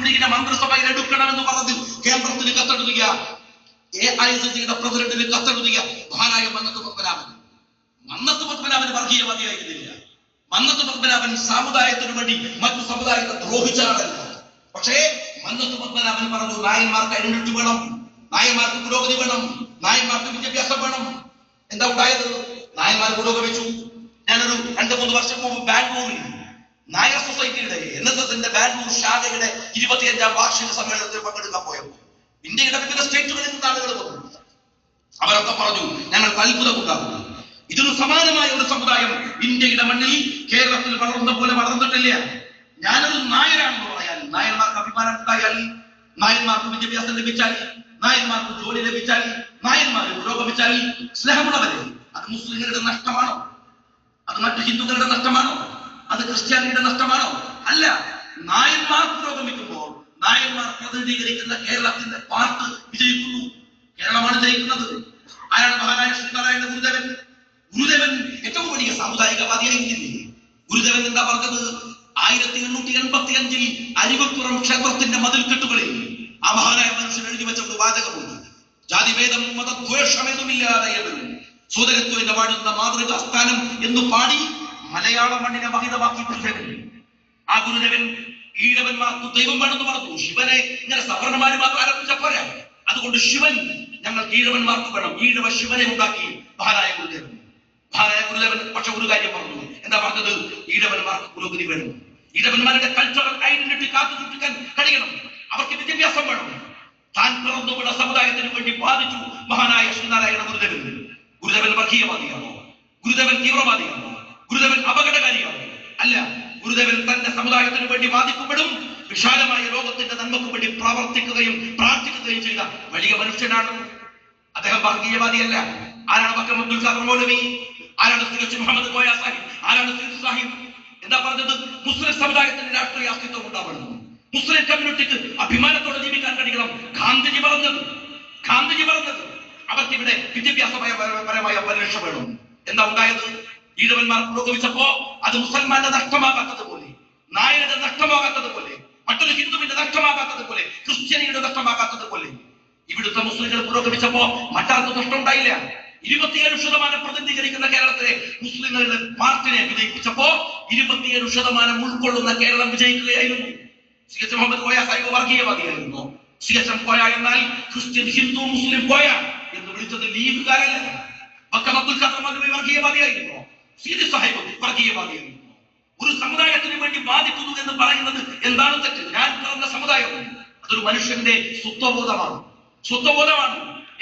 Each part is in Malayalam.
ലീഗിനെ മന്ത്രിസഭയിൽ എടുക്കണമെന്ന് പറഞ്ഞ് കേന്ദ്രത്തിന് കത്തെഴുതുക, AICCയുടെ പ്രസിഡന്റിന് കത്തെഴുതുക മഹാനായ മന്നത്ത് പത്മനാഭൻ. മന്നത്ത് പത്മനാഭൻ വർഗീയവാദിയായിരുന്നില്ല. മന്നത്ത് പത്മനാഭൻ സമുദായത്തിനു വേണ്ടി മറ്റു സമുദായത്തെ ദ്രോഹിച്ച ആളല്ല. പക്ഷേ മന്നത്ത് പത്മനാഭൻ പറഞ്ഞു, നായന്മാർക്ക് ഐഡന്റിറ്റി വേണം, നായന്മാർക്ക് പുരോഗതി വേണം, നായന്മാർക്ക് വിദ്യാഭ്യാസം വേണം. എന്താ ഉണ്ടായത്? നായന്മാർ പുരോഗമിച്ചു. ഞാനൊരു 2-3 വർഷം മുമ്പ് ബാംഗ്ലൂരിൽ നായർ സൊസൈറ്റിയുടെ NSSന്റെ ബാംഗ്ലൂർ ശാഖയുടെ 25ാം വാർഷിക സമ്മേളനത്തിൽ പങ്കെടുക്കാൻ പോയപ്പോൾ ഇന്ത്യയുടെ വിവിധ സ്റ്റേറ്റുകളിൽ നിന്ന് ആളുകൾ വന്നു. അവരൊക്കെ പറഞ്ഞു, ഞങ്ങൾക്ക് അത്ഭുതമുണ്ടാകുന്നു, ഇതിനു സമാനമായ ഒരു സമുദായം ഇന്ത്യയുടെ മണ്ണിൽ കേരളത്തിൽ വളർന്ന പോലെ വളർന്നിട്ടില്ല. ഞാനൊരു നായരാണെന്ന് പറയാൻ, നായന്മാർക്ക് അഭിമാനം ഉണ്ടായാൽ, നായന്മാർക്ക് വിദ്യാഭ്യാസം ലഭിച്ചാൽ, നായന്മാർക്ക് ജോലി ലഭിച്ചാൽ, നായന്മാർ പുരോഗമിച്ചാൽ, സ്നേഹമുള്ളവരെ, അത് മുസ്ലിങ്ങളുടെ നഷ്ടമാണോ? അത് മറ്റു ഹിന്ദുക്കളുടെ നഷ്ടമാണോ? അത് ക്രിസ്ത്യാനിയുടെ നഷ്ടമാണോ? അല്ല. നായന്മാർ പുരോഗമിക്കുമ്പോൾ നായന്മാർ പ്രതിനിധീകരിക്കുന്ന കേരളത്തിന്റെ പാർട്ട് വിജയിക്കുന്നു. കേരളമാണ് ജയിക്കുന്നത്. ആരാണ്? മഹാനായ ശ്രീനാരായണ ഗുരുദേവൻ. ഗുരുദേവൻ ഏറ്റവും വലിയ സാമുദായികവാദിയായിരുന്നില്ലേ? ഗുരുദേവൻ എന്താ പറഞ്ഞത്? 1885 അരുവിപ്പുറം ക്ഷേത്രത്തിന്റെ മതിൽക്കെട്ടുകളിൽ ആ മഹാനായ മനുഷ്യൻ എഴുതി വെച്ച ഒരു വാചകമുണ്ട്. ജാതിഭേദം മതദ്വേഷമേതുമില്ലാതെയവരും സോദരത്വന്റെ വാഴുന്ന മാതൃകാ സ്ഥാനം എന്ന് പാടി മലയാള മണ്ണിനെ വഹിതമാക്കി ഗുരുദേവൻ. ആ ഗുരുദേവൻ ഈഴവന്മാർക്ക് ദൈവം വേണമെന്ന് പറഞ്ഞു. ശിവനെ ഇങ്ങനെ സവർണമാര് മാത്രം ആരംഭിച്ച പോരാ, അതുകൊണ്ട് ശിവൻ ഞങ്ങൾക്ക് ഈഴവന്മാർക്ക് വേണം. ഈഴവ ശിവനെ ഉണ്ടാക്കി മഹാനായ ഗുരുദേവൻ. മഹാനായ ഗുരുദേവൻ പക്ഷെ ഒരു കാര്യം പറഞ്ഞു. എന്താ പറഞ്ഞത്? ഈഴവന്മാർക്ക് പുരോഗതി വേണം, ഈഴവന്മാരുടെ കൾച്ചറൽ ഐഡന്റിറ്റി കാത്തു സൂക്ഷിക്കാൻ കഴിയണം, അവർക്ക് വിദ്യാഭ്യാസം വേണം. താൻ പിറന്നുവിട സമുദായത്തിന് വേണ്ടി വാദിച്ചു മഹാനായ ശ്രീനാരായണ ഗുരുദേവൻ. ഗുരുദേവൻ വർഗീയവാദിയാണോ? ഗുരുദേവൻ തീവ്രവാദിയാണോ? ഗുരുദേവൻ അപകടകാരിയാണോ? അല്ല. ഗുരുദേവൻ തന്റെ സമുദായത്തിന് വേണ്ടി വാദിക്കുമ്പോഴും വിശാലമായ ലോകത്തിന്റെ നന്മക്ക് വേണ്ടി പ്രവർത്തിക്കുകയും പ്രാർത്ഥിക്കുകയും ചെയ്ത വലിയ മനുഷ്യനാണ് അദ്ദേഹം. വർഗീയവാദിയല്ല. ആരാണ് വക്കം അബ്ദുൽ ഖാദർ മൗലവി? ആരാണ് CH മുഹമ്മദ് കോയ സാഹിബ്? ആരാണ് സീദ് സാഹിബ്? എന്താ പറഞ്ഞത്? മുസ്ലിം സമുദായത്തിന്റെ രാഷ്ട്രീയ അസ്തിത്വം ഉണ്ടാവണം, മുസ്ലിം കമ്മ്യൂണിറ്റിക്ക് അഭിമാനത്തോടെ ജീവിക്കാൻ കഴിയണം. ഗാന്ധിജി പറഞ്ഞത് അവർക്ക് ഇവിടെ വിദ്യാഭ്യാസപരമായ പരിരക്ഷ വേണം. എന്താ ഉണ്ടായത്? ഈഴവന്മാർ പുരോഗമിച്ചപ്പോ അത് മുസൽമാന്റെ നഷ്ടമാകാത്തതുപോലെ, നായരുടെ നഷ്ടമാകാത്തതുപോലെ, മറ്റൊരു ഹിന്ദുവിന്റെ നഷ്ടമാകാത്തതുപോലെ, ക്രിസ്ത്യാനിയുടെ നഷ്ടമാകാത്തതുപോലെ ഇവിടുത്തെ മുസ്ലിങ്ങൾ പുരോഗമിച്ചപ്പോ മറ്റാർക്കും നഷ്ടം ഉണ്ടായില്ല. 27% പ്രതിനിധീകരിക്കുന്ന കേരളത്തിലെ മുസ്ലിങ്ങളുടെ പാർട്ടിനെ വിജയിപ്പിച്ചപ്പോ 27% ഉൾക്കൊള്ളുന്ന കേരളം വിജയിക്കുകയായിരുന്നു. CH മുഹമ്മദ് കോയ സാഹിബ് വർഗീയവാദിയായിരുന്നു. CH കോയ എന്നാൽ ക്രിസ്ത്യൻ ഹിന്ദു മുസ്ലിം കോയ എന്ന് വിളിച്ചത് ലീഗുകാരല്ല. വക്കം അബ്ദുൽ ഖാദർ മൗലവി വർഗീയവാദിയായിരുന്നു. സീദ് സാഹിബ് വർഗീയവാദിയായിരുന്നു. ഒരു സമുദായത്തിന് വേണ്ടി വാദിക്കുന്നു എന്ന് പറയുന്നത് എന്താണ് തെറ്റ്? ഞാൻ പറഞ്ഞ സമുദായം അതൊരു മനുഷ്യന്റെ സ്വത്വബോധമാണ്.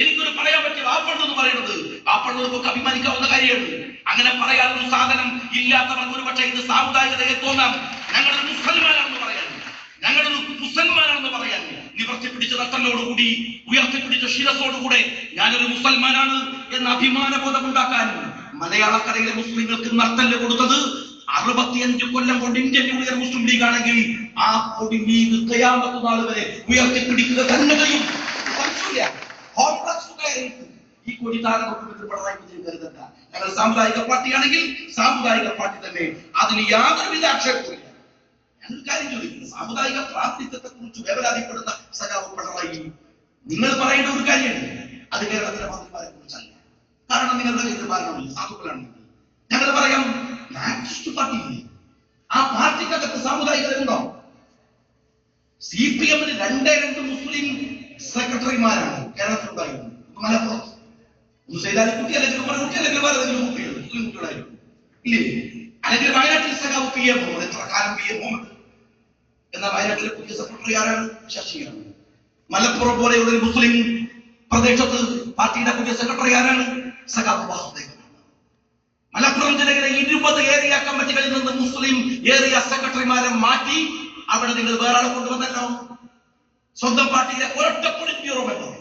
എനിക്കൊരു പറയാൻ പറ്റിയ ആപ്പണ്ട് എന്ന് പറയുന്നത് ആപ്പണ്ണൂർക്കൊക്കെ അഭിമാനിക്കാവുന്ന കാര്യമാണ്. അങ്ങനെ പറയാനൊരു സാധനം ഇല്ലാത്തവർക്ക് ഒരു പക്ഷേ ഇത് സാമുദായികതയെ തോന്നാം. ഞങ്ങളൊരു മുസൽമാനാണെന്ന് പറയാൻ നിവർത്തിപ്പിടിച്ച നട്ടലോടുകൂടി ഉയർത്തിപ്പിടിച്ച ശിരസോടുകൂടെ ഞാനൊരു മുസൽമാനാണ് എന്ന അഭിമാന ബോധമുണ്ടാക്കാൻ മലയാളക്കരയിലെ മുസ്ലിങ്ങൾക്ക് നട്ടല് കൊടുത്തത് 65 കൊല്ലം കൊണ്ട് ഇന്ത്യൻ യൂണിയൻ മുസ്ലിം ലീഗ് ആണെങ്കിൽ ആ കൊടി ലീഗ് ഖിയാമത്ത് നാൾ വരെ ഉയർത്തിപ്പിടിക്കുക തന്നെ ചെയ്യും. ഈ കൊടി കരുതണ്ട. ഞങ്ങൾ സാമുദായിക പാർട്ടിയാണെങ്കിൽ സാമുദായിക പാർട്ടി തന്നെ, അതിന് യാതൊരുവിധ ആക്ഷേപമില്ല. ഞങ്ങൾ കാര്യം ചോദിക്കുന്നു, സാമുദായിക പ്രാതിനിധ്യത്തെ കുറിച്ച് വേവലാതിപ്പെടുന്ന സഖാവ് പിണറായി നിങ്ങൾ പറയേണ്ട ഒരു കാര്യമാണ്. അത് കേരളത്തിലെ മന്ത്രിമാരെ കുറിച്ചല്ല. കാരണം നിങ്ങളുടെ കയ്യിൽ ഭരണമില്ല, സാധുക്കളാണെങ്കിൽ ഞങ്ങൾ പറയാം മാർക്സിസ്റ്റ് പാർട്ടിയില്ലേ, ആ പാർട്ടിക്കകത്ത് സാമുദായികത ഉണ്ടോ? CPM-ന് 2 മുസ്ലിം സെക്രട്ടറിമാരാണ് കേരളത്തിലുണ്ടായിരുന്നത്. മലപ്പുറത്ത് ചെയ്താൽ കുട്ടി അല്ലെങ്കിൽ കുട്ടി അല്ലെങ്കിൽ വേറെ ഏതെങ്കിലും കുട്ടികൾ മുസ്ലിം കുട്ടികളായിരുന്നു ഇല്ലേ? അല്ലെങ്കിൽ വയനാട്ടിൽ സഖാവ് PM എത്ര കാലം PM എന്നാൽ വയനാട്ടിലെ പുതിയ സെക്രട്ടറി ആരാണ്? ശശിയാണ്. മലപ്പുറം പോലെയുള്ള ഒരു മുസ്ലിം പ്രദേശത്ത് പാർട്ടിയുടെ പുതിയ സെക്രട്ടറി ആരാണ്? സഖാവ് വാസുദേവൻ. മലപ്പുറം ജില്ലയിലെ 20 ഏരിയ കമ്മിറ്റികളിൽ നിന്ന് മുസ്ലിം ഏരിയ സെക്രട്ടറിമാരെ മാറ്റി അവിടെ നിങ്ങൾ വേറെ ആളെ കൊണ്ടുവന്നല്ലോ. സ്വന്തം പാർട്ടിയിലെ ഒരൊറ്റ പൊളിറ്റ് ബ്യൂറോ മെമ്പർ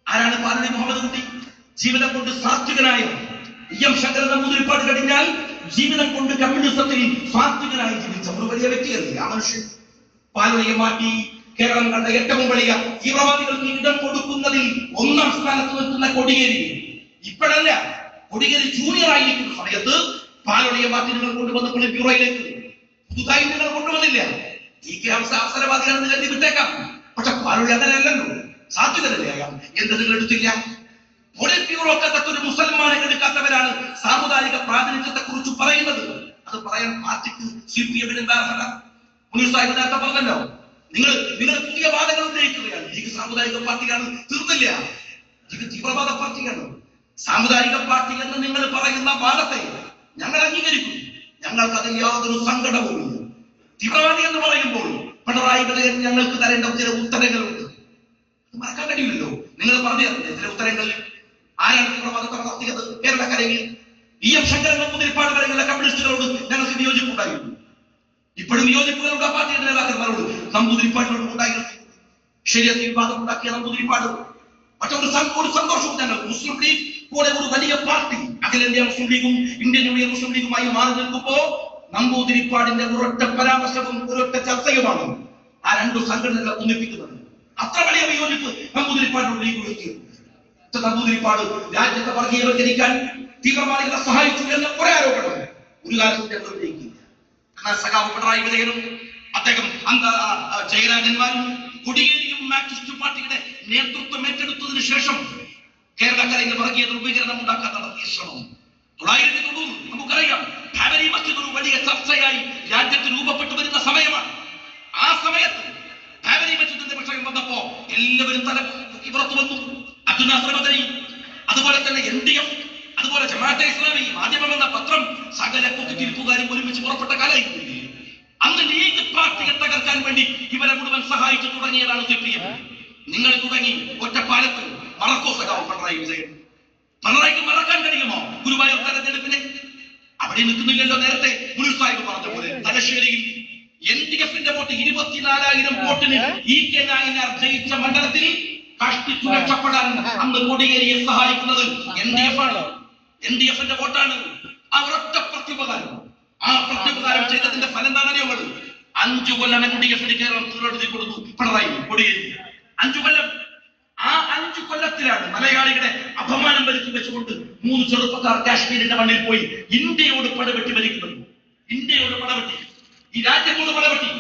ആരാണ്? പാലടി മുഹമ്മദ് കുട്ടി. ജീവിതം കൊണ്ട് സാത്വികനായ EM ശങ്കരൻ നമ്പൂതിരിപ്പാട് കഴിഞ്ഞാൽ ജീവിതം കൊണ്ട് കമ്മ്യൂണിസത്തിൽ സാത്വികനായി ജീവിച്ച ഒരു വലിയ വ്യക്തിയല്ലേ ആ മനുഷ്യൻ. പാലടിയെ മാറ്റി കേരളം കണ്ട ഏറ്റവും വലിയ തീവ്രവാദികൾക്ക് ഇടം കൊടുക്കുന്നതിൽ 1ാം സ്ഥാനത്ത് നിൽക്കുന്ന കോടിയേരി. ഇപ്പോഴല്ല, കോടിയേരി ജൂനിയർ ആയിരിക്കുന്ന സമയത്ത് പാലടിയെ മാറ്റി നിങ്ങൾ കൊണ്ടുവന്ന പൊളിറ്റ് ബ്യൂറോയിലേക്ക് പുതുതായി നിങ്ങൾ കൊണ്ടുവന്നില്ല. അവസരവാദിയാണെന്ന് കരുതി വിട്ടേക്കാം. പക്ഷെ പാലോളി അങ്ങനെയല്ലല്ലോ, സാധ്യതയാകാം. എന്ത് നിങ്ങൾ എടുത്തില്ല? പോളിറ്റ് ബ്യൂറോ ഒക്കെ ഒരു മുസൽമാനെ എടുക്കാത്തവരാണ് സാമുദായിക പ്രാതിനിധ്യത്തെ കുറിച്ച് പറയുന്നത്. അത് പറയാൻ പാർട്ടിക്ക് CPM എന്താ അർഹത? മുനീർ സാഹിബ് നേരത്തെ പറഞ്ഞല്ലോ, നിങ്ങൾ പുതിയ വാദങ്ങൾ ഉന്നയിക്കുകയാണ്. ലീഗ് സാമുദായിക പാർട്ടിയാണ്, തീർന്നില്ല. ലീഗ് തീവ്രവാദ പാർട്ടിയാണ്. സാമുദായിക പാർട്ടി എന്ന് നിങ്ങൾ പറയുന്ന വാദത്തെ ഞങ്ങൾ അംഗീകരിക്കും. ഞങ്ങൾക്ക് അതിൽ യാതൊരു സങ്കടവുമില്ല. തീവ്രവാദി എന്ന് പറയുമ്പോൾ പിണറായി വിജയൻ ഞങ്ങൾക്ക് തരേണ്ട ചില ഉത്തരങ്ങളുണ്ട്. അത് മറക്കാൻ കഴിയില്ലല്ലോ. നിങ്ങൾ പറഞ്ഞു തരുന്നത് ചില ഉത്തരങ്ങൾ. ആരാണ് തീവ്രവാദത്തെ നടത്തിയത്? കേരളക്കരയിൽ VM ശങ്കരൻ നമ്പൂതിരിപ്പാട് വരെയുള്ള കമ്മ്യൂണിസ്റ്റുകളോട് ഞങ്ങൾക്ക് വിയോജിപ്പുണ്ടായിരുന്നു. ഇപ്പോഴും വിയോജിപ്പുകളുടെ പാർട്ടിയുടെ നേതാക്കന്മാരോട് നമ്പൂതിരിപ്പാടിനോട് ഉണ്ടായിരുന്നു. ശരിയത്തിൽ വിവാദം ഉണ്ടാക്കിയ നമ്പൂതിരിപ്പാട്. മറ്റൊരു സന്തോഷവും ഞങ്ങൾ മുസ്ലിം ലീഗ് പോലെ ഒരു വലിയ പാർട്ടി അഖിലേന്ത്യാ മുസ്ലിം ലീഗും ഇന്ത്യൻ യൂണിയൻ മുസ്ലിം ലീഗുമായി മാറി നിൽക്കുമ്പോ നമ്പൂതിരിപ്പാടിന്റെ ഒരൊറ്റ പരാമർശവും ഒരൊറ്റ ചർച്ചയുമാണ് ആ രണ്ടു സംഘടനകളെ ഒന്നിപ്പിക്കുന്നത്. അത്ര വലിയ വിയോജിപ്പ് നമ്പൂതിരിപ്പാടിനോട് ലീഗ് ഉയർത്തിയത്. നമ്പൂതിരിപ്പാട് രാജ്യത്തെ വർഗീയവൽക്കരിക്കാൻ തീവ്രവാദികളെ സഹായിച്ചു എന്ന ഒരേ ആരോപണം ഒരു കാലത്തും ഞങ്ങൾ ഉന്നയിക്കില്ല. എന്നാൽ സഖാവ് പിണറായി വിജയനും അദ്ദേഹം ജയരാജന്മാരും കൊടിയേരിയും മാർക്സിസ്റ്റ് പാർട്ടിയുടെ നേതൃത്വം ഏറ്റെടുത്തതിനു ശേഷം കേരളക്കരയിൽ വർഗീയ ധ്രുവീകരണം ഉണ്ടാക്കാൻ നടത്തിയ ശ്രമം 1990 നമുക്കറിയാം. ബാബരി മസ്ജിദ് ഒരു വലിയ ചർച്ചയായി രാജ്യത്ത് രൂപപ്പെട്ടു വരുന്ന സമയമാണ്. ആ സമയത്ത് ബാബരി മസ്ജിദിന്റെ വിഷയം വന്നപ്പോ എല്ലാവരും തല പുറത്തു വന്നു. അബ്ദുൽ നാസർ മദനി, അതുപോലെ തന്നെ LDF, അതുപോലെ ജമാഅത്തെ ഇസ്ലാമി, മാധ്യമം എന്ന പത്രം, സകല കുത്തിരിപ്പുകാരും ഒരുമിച്ച് പുറപ്പെട്ട കാലമായിരുന്നു. അന്ന് ലീഗ് പാർട്ടിയെ തകർക്കാൻ വേണ്ടി ഇവരെ മുഴുവൻ സഹായിച്ചു തുടങ്ങിയതാണ് CPM. നിങ്ങൾ തുടങ്ങി ഒറ്റപ്പാലത്ത് മറക്കോ സഖാവ് പിണറായി വിജയൻ? പിണറായിക്ക് മറക്കാൻ കഴിയുമോ ഗുരുവായൂർ തെരഞ്ഞെടുപ്പിനെ? അവിടെ നിൽക്കുന്നില്ലല്ലോ. നേരത്തെ മുനീർ സാഹിബ് പറഞ്ഞ പോലെ തലശ്ശേരിയിൽ LDFന്റെ വോട്ട് 24,000 വോട്ടിന് EK നായനാർ ജയിച്ച മണ്ഡലത്തിൽ കഷ്ടിച്ചു രക്ഷപ്പെടാൻ അന്ന് കൊടിയേരിയെ സഹായിക്കുന്നത് LDF ആണ്. LDFന്റെ വോട്ടാണ്. ആ ഒരൊറ്റ പ്രത്യുപകാരം, ആ പ്രത്യുപകാരം ചെയ്തതിന്റെ ഫലം എന്താണെന്നറിയോ? 5 കൊല്ലം LDFന് കേരളം തീരെടുത്തി കൊടുത്തു പിണറായി കൊടിയേരി. 5 കൊല്ലം. ആ 5 കൊല്ലത്തിലാണ് മലയാളികളെ അപമാനം വരുത്തി വെച്ചുകൊണ്ട് 3 ചെറുപ്പക്കാർ കാശ്മീരിന്റെ മണ്ണിൽ പോയി ഇന്ത്യയോട് പടവെട്ടി ഭരിക്കുന്നത്. ഇന്ത്യയോട് പടവെട്ടി, ഈ രാജ്യത്തോട് പടവെട്ടി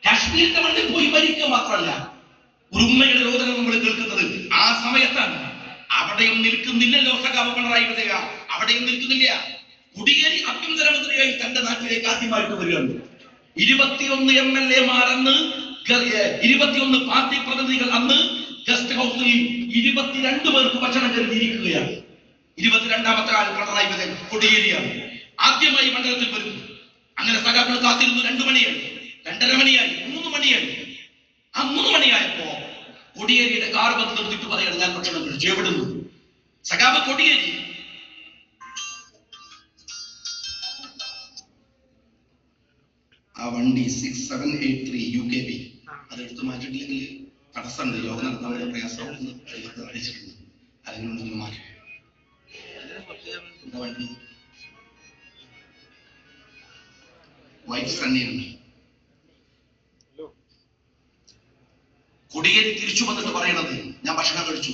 കാശ്മീരിന്റെ മണ്ണിൽ പോയി ഭരിക്കുക മാത്രമല്ല, ഒരു ഉമ്മയുടെ രോദനം നമ്മൾ കേൾക്കുന്നത് ആ സമയത്താണ്. അവിടെയും നിൽക്കുന്നില്ലല്ലോ സഖാവ് പിണറായി വിജയ, അവിടെയും നിൽക്കുന്നില്ല. കൊടിയേരി ആഭ്യന്തരമന്ത്രിയായി തന്റെ നാട്ടിലേക്ക് ആദ്യമായിട്ട് വരികയാണ്. 21 MLA-മാർ അന്ന്, 21 പാർട്ടി പ്രതിനിധികൾ അന്ന് ഗസ്റ്റ് ഹൗസിൽ 22 പേർക്ക് ഭക്ഷണം കരുതിയിരിക്കുകയാണ്. 22ാമത്തെ ആൾ പിണറായി വിജയൻ കൊടിയേരിയാണ്. ആദ്യമായി മണ്ഡലത്തിൽ വരുന്നു. അങ്ങനെ സഖാക്കൾ കാത്തിരുന്നു. 2 മണിയായി, 2:30 മണിയായി, 3 മണിയായി. ആ 3 മണിയായപ്പോ കൊടിയേരിയുടെ കാർ വന്ന് നിർത്തിട്ട് പറയാണ്, ഞാൻ ഭക്ഷണം കഴിച്ചു. എവിടുന്നു? സഖാവ് കൊടിയേരി. ആ വണ്ടി 6783 UKB അതെടുത്ത് മാറ്റിയിട്ടില്ലെങ്കിൽ തടസ്സമുണ്ട്, യോഗം നടത്താൻ വളരെ പ്രയാസമാണെന്ന് അറിയിച്ചിട്ടുണ്ട്. അതിനൊന്നും മാറ്റി വണ്ടി വൈറ്റ് സണ്ണിയുണ്ട്. കൊടിയേരി തിരിച്ചു വന്നിട്ട് പറയണത് ഞാൻ ഭക്ഷണം കഴിച്ചു.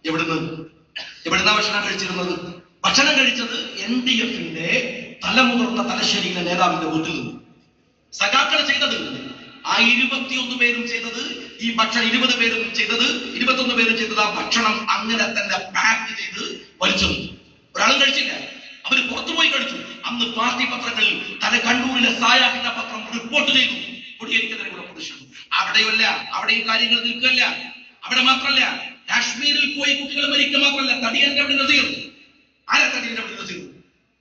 എവിടുന്നാ ഭക്ഷണം കഴിച്ചിരുന്നത്? ഭക്ഷണം കഴിച്ചത് LDFന്റെ തലമുതിർന്ന തലശ്ശേരിയിലെ നേതാവിന്റെ വീട്ടിൽ നിന്ന്. സഖാക്കൾ ചെയ്തത്, ആ 21 പേരും ചെയ്തത്, ഈ ഭക്ഷണം 20 പേരും ചെയ്തത്, 21 പേരും ചെയ്തത് ആ ഭക്ഷണം അങ്ങനെ തന്നെ പാക്ക് ചെയ്ത് വലിച്ചു. ഒരാളും കഴിച്ചില്ല. അവര് പുറത്തുപോയി കഴിച്ചു. അന്ന് പാർട്ടി പത്രങ്ങളിൽ കണ്ണൂരിലെ സായാഹിന്റെ പത്രം റിപ്പോർട്ട് ചെയ്തു കൊടിയേരിക്കെതിരെയുള്ള പ്രതിഷേധം. അവിടെയല്ല, അവിടെ ഈ കാര്യങ്ങൾ നിൽക്കല്ല. അവിടെ മാത്രമല്ല, കാശ്മീരിൽ പോയി കുട്ടികൾ മരിക്കുക മാത്രമല്ല, തടിയന്റെ അവിടെ നസീർ. ആരാ തടിയന്റെ അവിടെ നസീർ?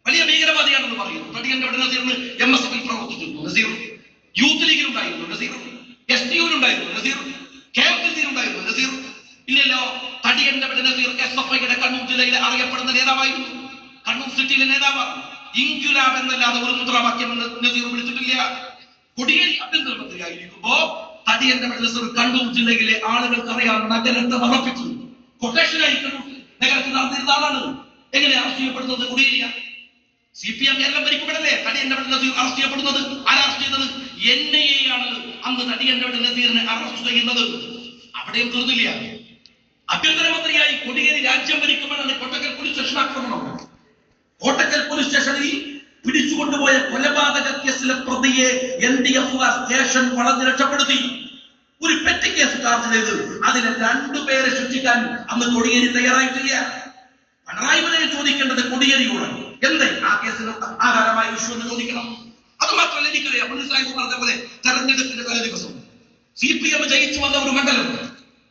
വലിയ ഭീകരവാദിയാണെന്ന് പറയുന്നു. തടിയന്റെ അവിടെ നസീറിന് MSF-ൽ പ്രവർത്തിച്ചിരുന്നു നസീർ. യൂത്ത് ലീഗിലുണ്ടായിരുന്നു നസീർ. STU-ലുണ്ടായിരുന്നു നസീർ. KMCC-ലുണ്ടായിരുന്നു നസീർ. ഇല്ലല്ലോ, തടിയന്റെ അവിടെ നസീർ SFI-യുടെ കണ്ണൂർ ജില്ലയിലെ അറിയപ്പെടുന്ന നേതാവായിരുന്നു. കണ്ണൂർ സിറ്റിയിലെ നേതാവാണ്. ഇൻക്യുലാബ് എന്നല്ലാതെ ഒരു മുദ്രാവാക്യം നസീർ വിളിച്ചിട്ടില്ല. കൊടിയേരി ആഭ്യന്തരമന്ത്രിയായിരിക്കുമ്പോ തടിയന്റെ അവിടെ നസീർ കണ്ണൂർ ജില്ലയിലെ ആളുകൾക്ക് അറിയാം, നഗരത്തെ ഉറപ്പിച്ചു. കൊട്ടേഷനായി കണ്ണൂർ നഗരത്തിൽ നടന്നിരുന്ന ആളാണ്. എങ്ങനെ അറസ്റ്റ് ചെയ്യപ്പെടുന്നത്? കൊടിയേരിയ. CPM കേരളം ഭരിക്കപ്പെടല്ലേ തടിയന്റെ അവിടെ നസീർ അറസ്റ്റ് ചെയ്യപ്പെടുന്നത്? ആരാ അറസ്റ്റ് ചെയ്തത്? NIA-യാണ് അന്ന് തടിയന്റെ അവിടെ നസീറിനെ അറസ്റ്റ് ചെയ്യുന്നത്. അവിടെയും തീർന്നില്ല. ആഭ്യന്തരമന്ത്രിയായി കൊടിയേരി രാജ്യം ഭരിക്കുമ്പോഴാണ് കോട്ടക്കൽ പോലീസ് സ്റ്റേഷൻ ആക്രമണം. കോട്ടക്കൽ പോലീസ് സ്റ്റേഷനിൽ പിടിച്ചുകൊണ്ടുപോയ കൊലപാതക കേസിലെ പ്രതിയെ LDF സ്റ്റേഷൻ വളഞ്ഞ് രക്ഷപ്പെടുത്തി. ഒരു പെറ്റി കേസ് ചാർജ് ചെയ്ത് അതിലെ 2 പേരെ ശിക്ഷിക്കാൻ അന്ന് കോടിയേരി തയ്യാറായിട്ടില്ല. പിണറായി വിജയൻ ചോദിക്കേണ്ടത് കോടിയേരിയോട് എന്തേ ആ കേസിന് ആധാരമായ ഇഷ്യൂ എന്ന് ചോദിക്കണം. അത് മാത്രമല്ല, എനിക്കറിയാം പറഞ്ഞ പോലെ തെരഞ്ഞെടുപ്പിന്റെ തലേ ദിവസം CPM ജയിച്ചു വന്ന ഒരു മണ്ഡലം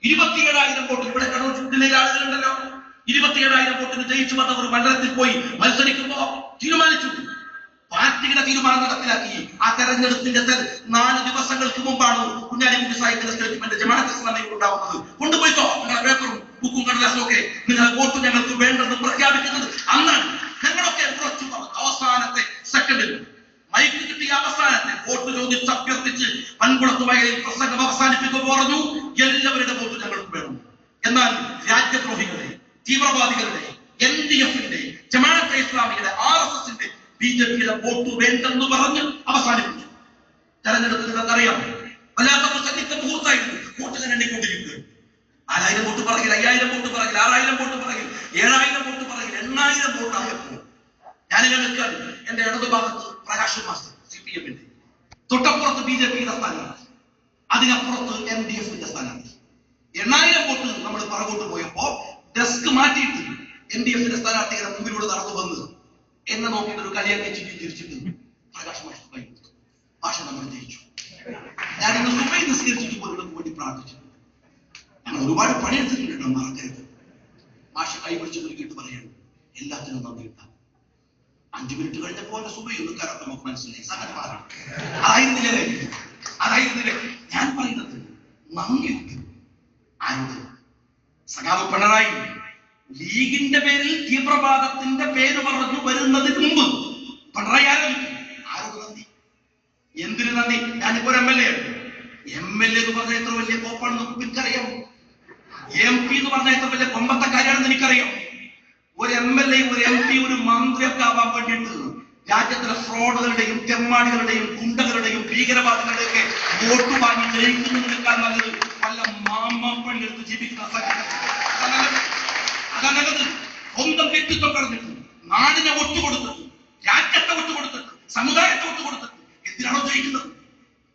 27,000 വോട്ട്, ഇവിടെ കണ്ണൂർ ജില്ലയിലെ ആളുകളുണ്ടല്ലോ, 27,000 വോട്ടിന് ജയിച്ചു വന്ന ഒരു മണ്ഡലത്തിൽ പോയി മത്സരിക്കുമ്പോ തീരുമാനിച്ചു, പാർട്ടിയുടെ തീരുമാനം നടപ്പിലാക്കി. ആ തെരഞ്ഞെടുപ്പിന്റെ 4 ദിവസങ്ങൾക്ക് മുമ്പാണ് കുഞ്ഞാലിക്കുട്ടി സാഹിബിന്റെ സ്റ്റേറ്റ്മെന്റ് ജമാഅത്തെ ഇസ്ലാമിയിൽ ഉണ്ടാവുന്നത്. കൊണ്ടുപോയിക്കോ നിങ്ങളുടെ പേപ്പറും ബുക്കും കടലാസും ഒക്കെ, നിങ്ങളുടെ വോട്ട് ഞങ്ങൾക്ക് വേണ്ടെന്ന് പ്രഖ്യാപിക്കുന്നത് അന്നാണ്. ഞങ്ങളൊക്കെ ഉറച്ചു പറഞ്ഞു. അവസാനത്തെ സെക്കൻഡിൽ മൈക്ക് കിട്ടിയ അവസാനത്തെ വോട്ട് ചോദിച്ച് അഭ്യർത്ഥിച്ച് പൻകുളത്ത് വയലിൽ പ്രസംഗം അവസാനിപ്പിക്കുമ്പോൾ പറഞ്ഞു, എല്ലാവരുടെ വോട്ട് ഞങ്ങൾക്ക് വേണം. എന്നാൽ രാജ്യദ്രോഹികളുടെ, തീവ്രവാദികളുടെ, LDFന്റെ, ജമാഅത്തെ ഇസ്ലാമിയുടെ, RSSന്റെ, BJPയുടെ വോട്ട് വേണ്ടെന്ന് പറഞ്ഞ് അവസാനിപ്പിച്ചു. തെരഞ്ഞെടുപ്പ് നിങ്ങൾക്കറിയാം, വല്ലാത്ത സന്നിഗ്ധ മുഹൂർത്തമായിരുന്നു. വോട്ടുകൾ എണ്ണിക്കൊണ്ടിരിക്കുക. 4,000 വോട്ട് പറകിൽ, 5,000 വോട്ട് പറകിൽ, 6,000 വോട്ട് പറകിൽ, 7,000 വോട്ട് പറകിൽ, 8,000 വോട്ടായപ്പോ ഞാനിങ്ങനെ നിൽക്കാൻ, എന്റെ ഇടതുഭാഗത്ത് പ്രകാശ് മാസ്റ്റർ CPMന്റെ, തൊട്ടപ്പുറത്ത് BJPയുടെ സ്ഥാനാർത്ഥി, അതിനപ്പുറത്ത് LDFന്റെ സ്ഥാനാർത്ഥി. 8,000 വോട്ട് നമ്മൾ പുറകോട്ട് പോയപ്പോ ഡെസ്ക് മാറ്റിയിട്ട് LDFന്റെ സ്ഥാനാർത്ഥിയുടെ മുമ്പിലൂടെ നടന്നു വന്ന് എന്നെ നോക്കിയിട്ട് ഒരു കളിയാക്കി ചിരിച്ചിട്ട് പ്രകാശ് മാസ്റ്റർ കൈ കൊടുത്തു. ഭാഷ നമ്മൾ ജയിച്ചു. ഞാനിന്ന് സുബൈ നിസ്കരിച്ചിട്ട് പോലും വേണ്ടി പ്രാർത്ഥിച്ചു. ഞങ്ങൾ ഒരുപാട് പണിയെടുത്തിട്ടുണ്ട്, മറക്കരുത്. ഭാഷ കൈ പിടിച്ച് നോക്കിയിട്ട് പറയാണ്, എല്ലാത്തിനും നന്ദി ഉണ്ടാവും. 5 മിനിറ്റ് കഴിഞ്ഞപ്പോൾ സുബൈ ഒന്നും കറക്റ്റ് നമുക്ക് മനസ്സിലായി. സംഗതിമാരാണ്. അതായിരുന്നില്ലേ ഞാൻ പറയുന്നത്. നന്ദിയുണ്ട്. ആരോട്? സഖാവ് പിണറായി ലീഗിന്റെ പേരിൽ തീവ്രവാദത്തിന്റെ പേര് പറഞ്ഞു വരുന്നതിന് മുമ്പ് പിണറായി ആരോട് നന്ദി? എന്തിനു നന്ദി? ഞാനിപ്പോ ഒരു MLA ആണ്. MLA എന്ന് പറഞ്ഞാൽ എത്ര വലിയ കോപ്പാണെന്ന് എനിക്കറിയാം. MP എന്ന് പറഞ്ഞാൽ എത്ര വലിയ കൊമ്പത്തെ കാര്യമാണെന്ന് എനിക്കറിയാം. ഒരു MLA, ഒരു MP, ഒരു മന്ത്രിയൊക്കെ ആവാൻ വേണ്ടിയിട്ട് രാജ്യത്തിലെ ഫ്രോഡുകളുടെയും തെമ്മാടികളുടെയും ഗുണ്ടകളുടെയും ഭീകരവാദികളുടെയും ഒക്കെ വോട്ട് വാങ്ങി ജയിക്കുന്നതിനേക്കാൾ നല്ലത് വല്ല മാമപ്പണി എടുത്ത് ജീവിക്കുന്ന അതാണത്. സ്വന്തം വ്യക്തിത്വം കളഞ്ഞിട്ട്, നാടിനെ ഒറ്റുകൊടുത്തിട്ട്, രാജ്യത്തെ ഒറ്റുകൊടുത്തിട്ട്, സമുദായത്തെ ഒറ്റുകൊടുത്തിട്ട് എന്തിനാണോ ജയിക്കുന്നത്?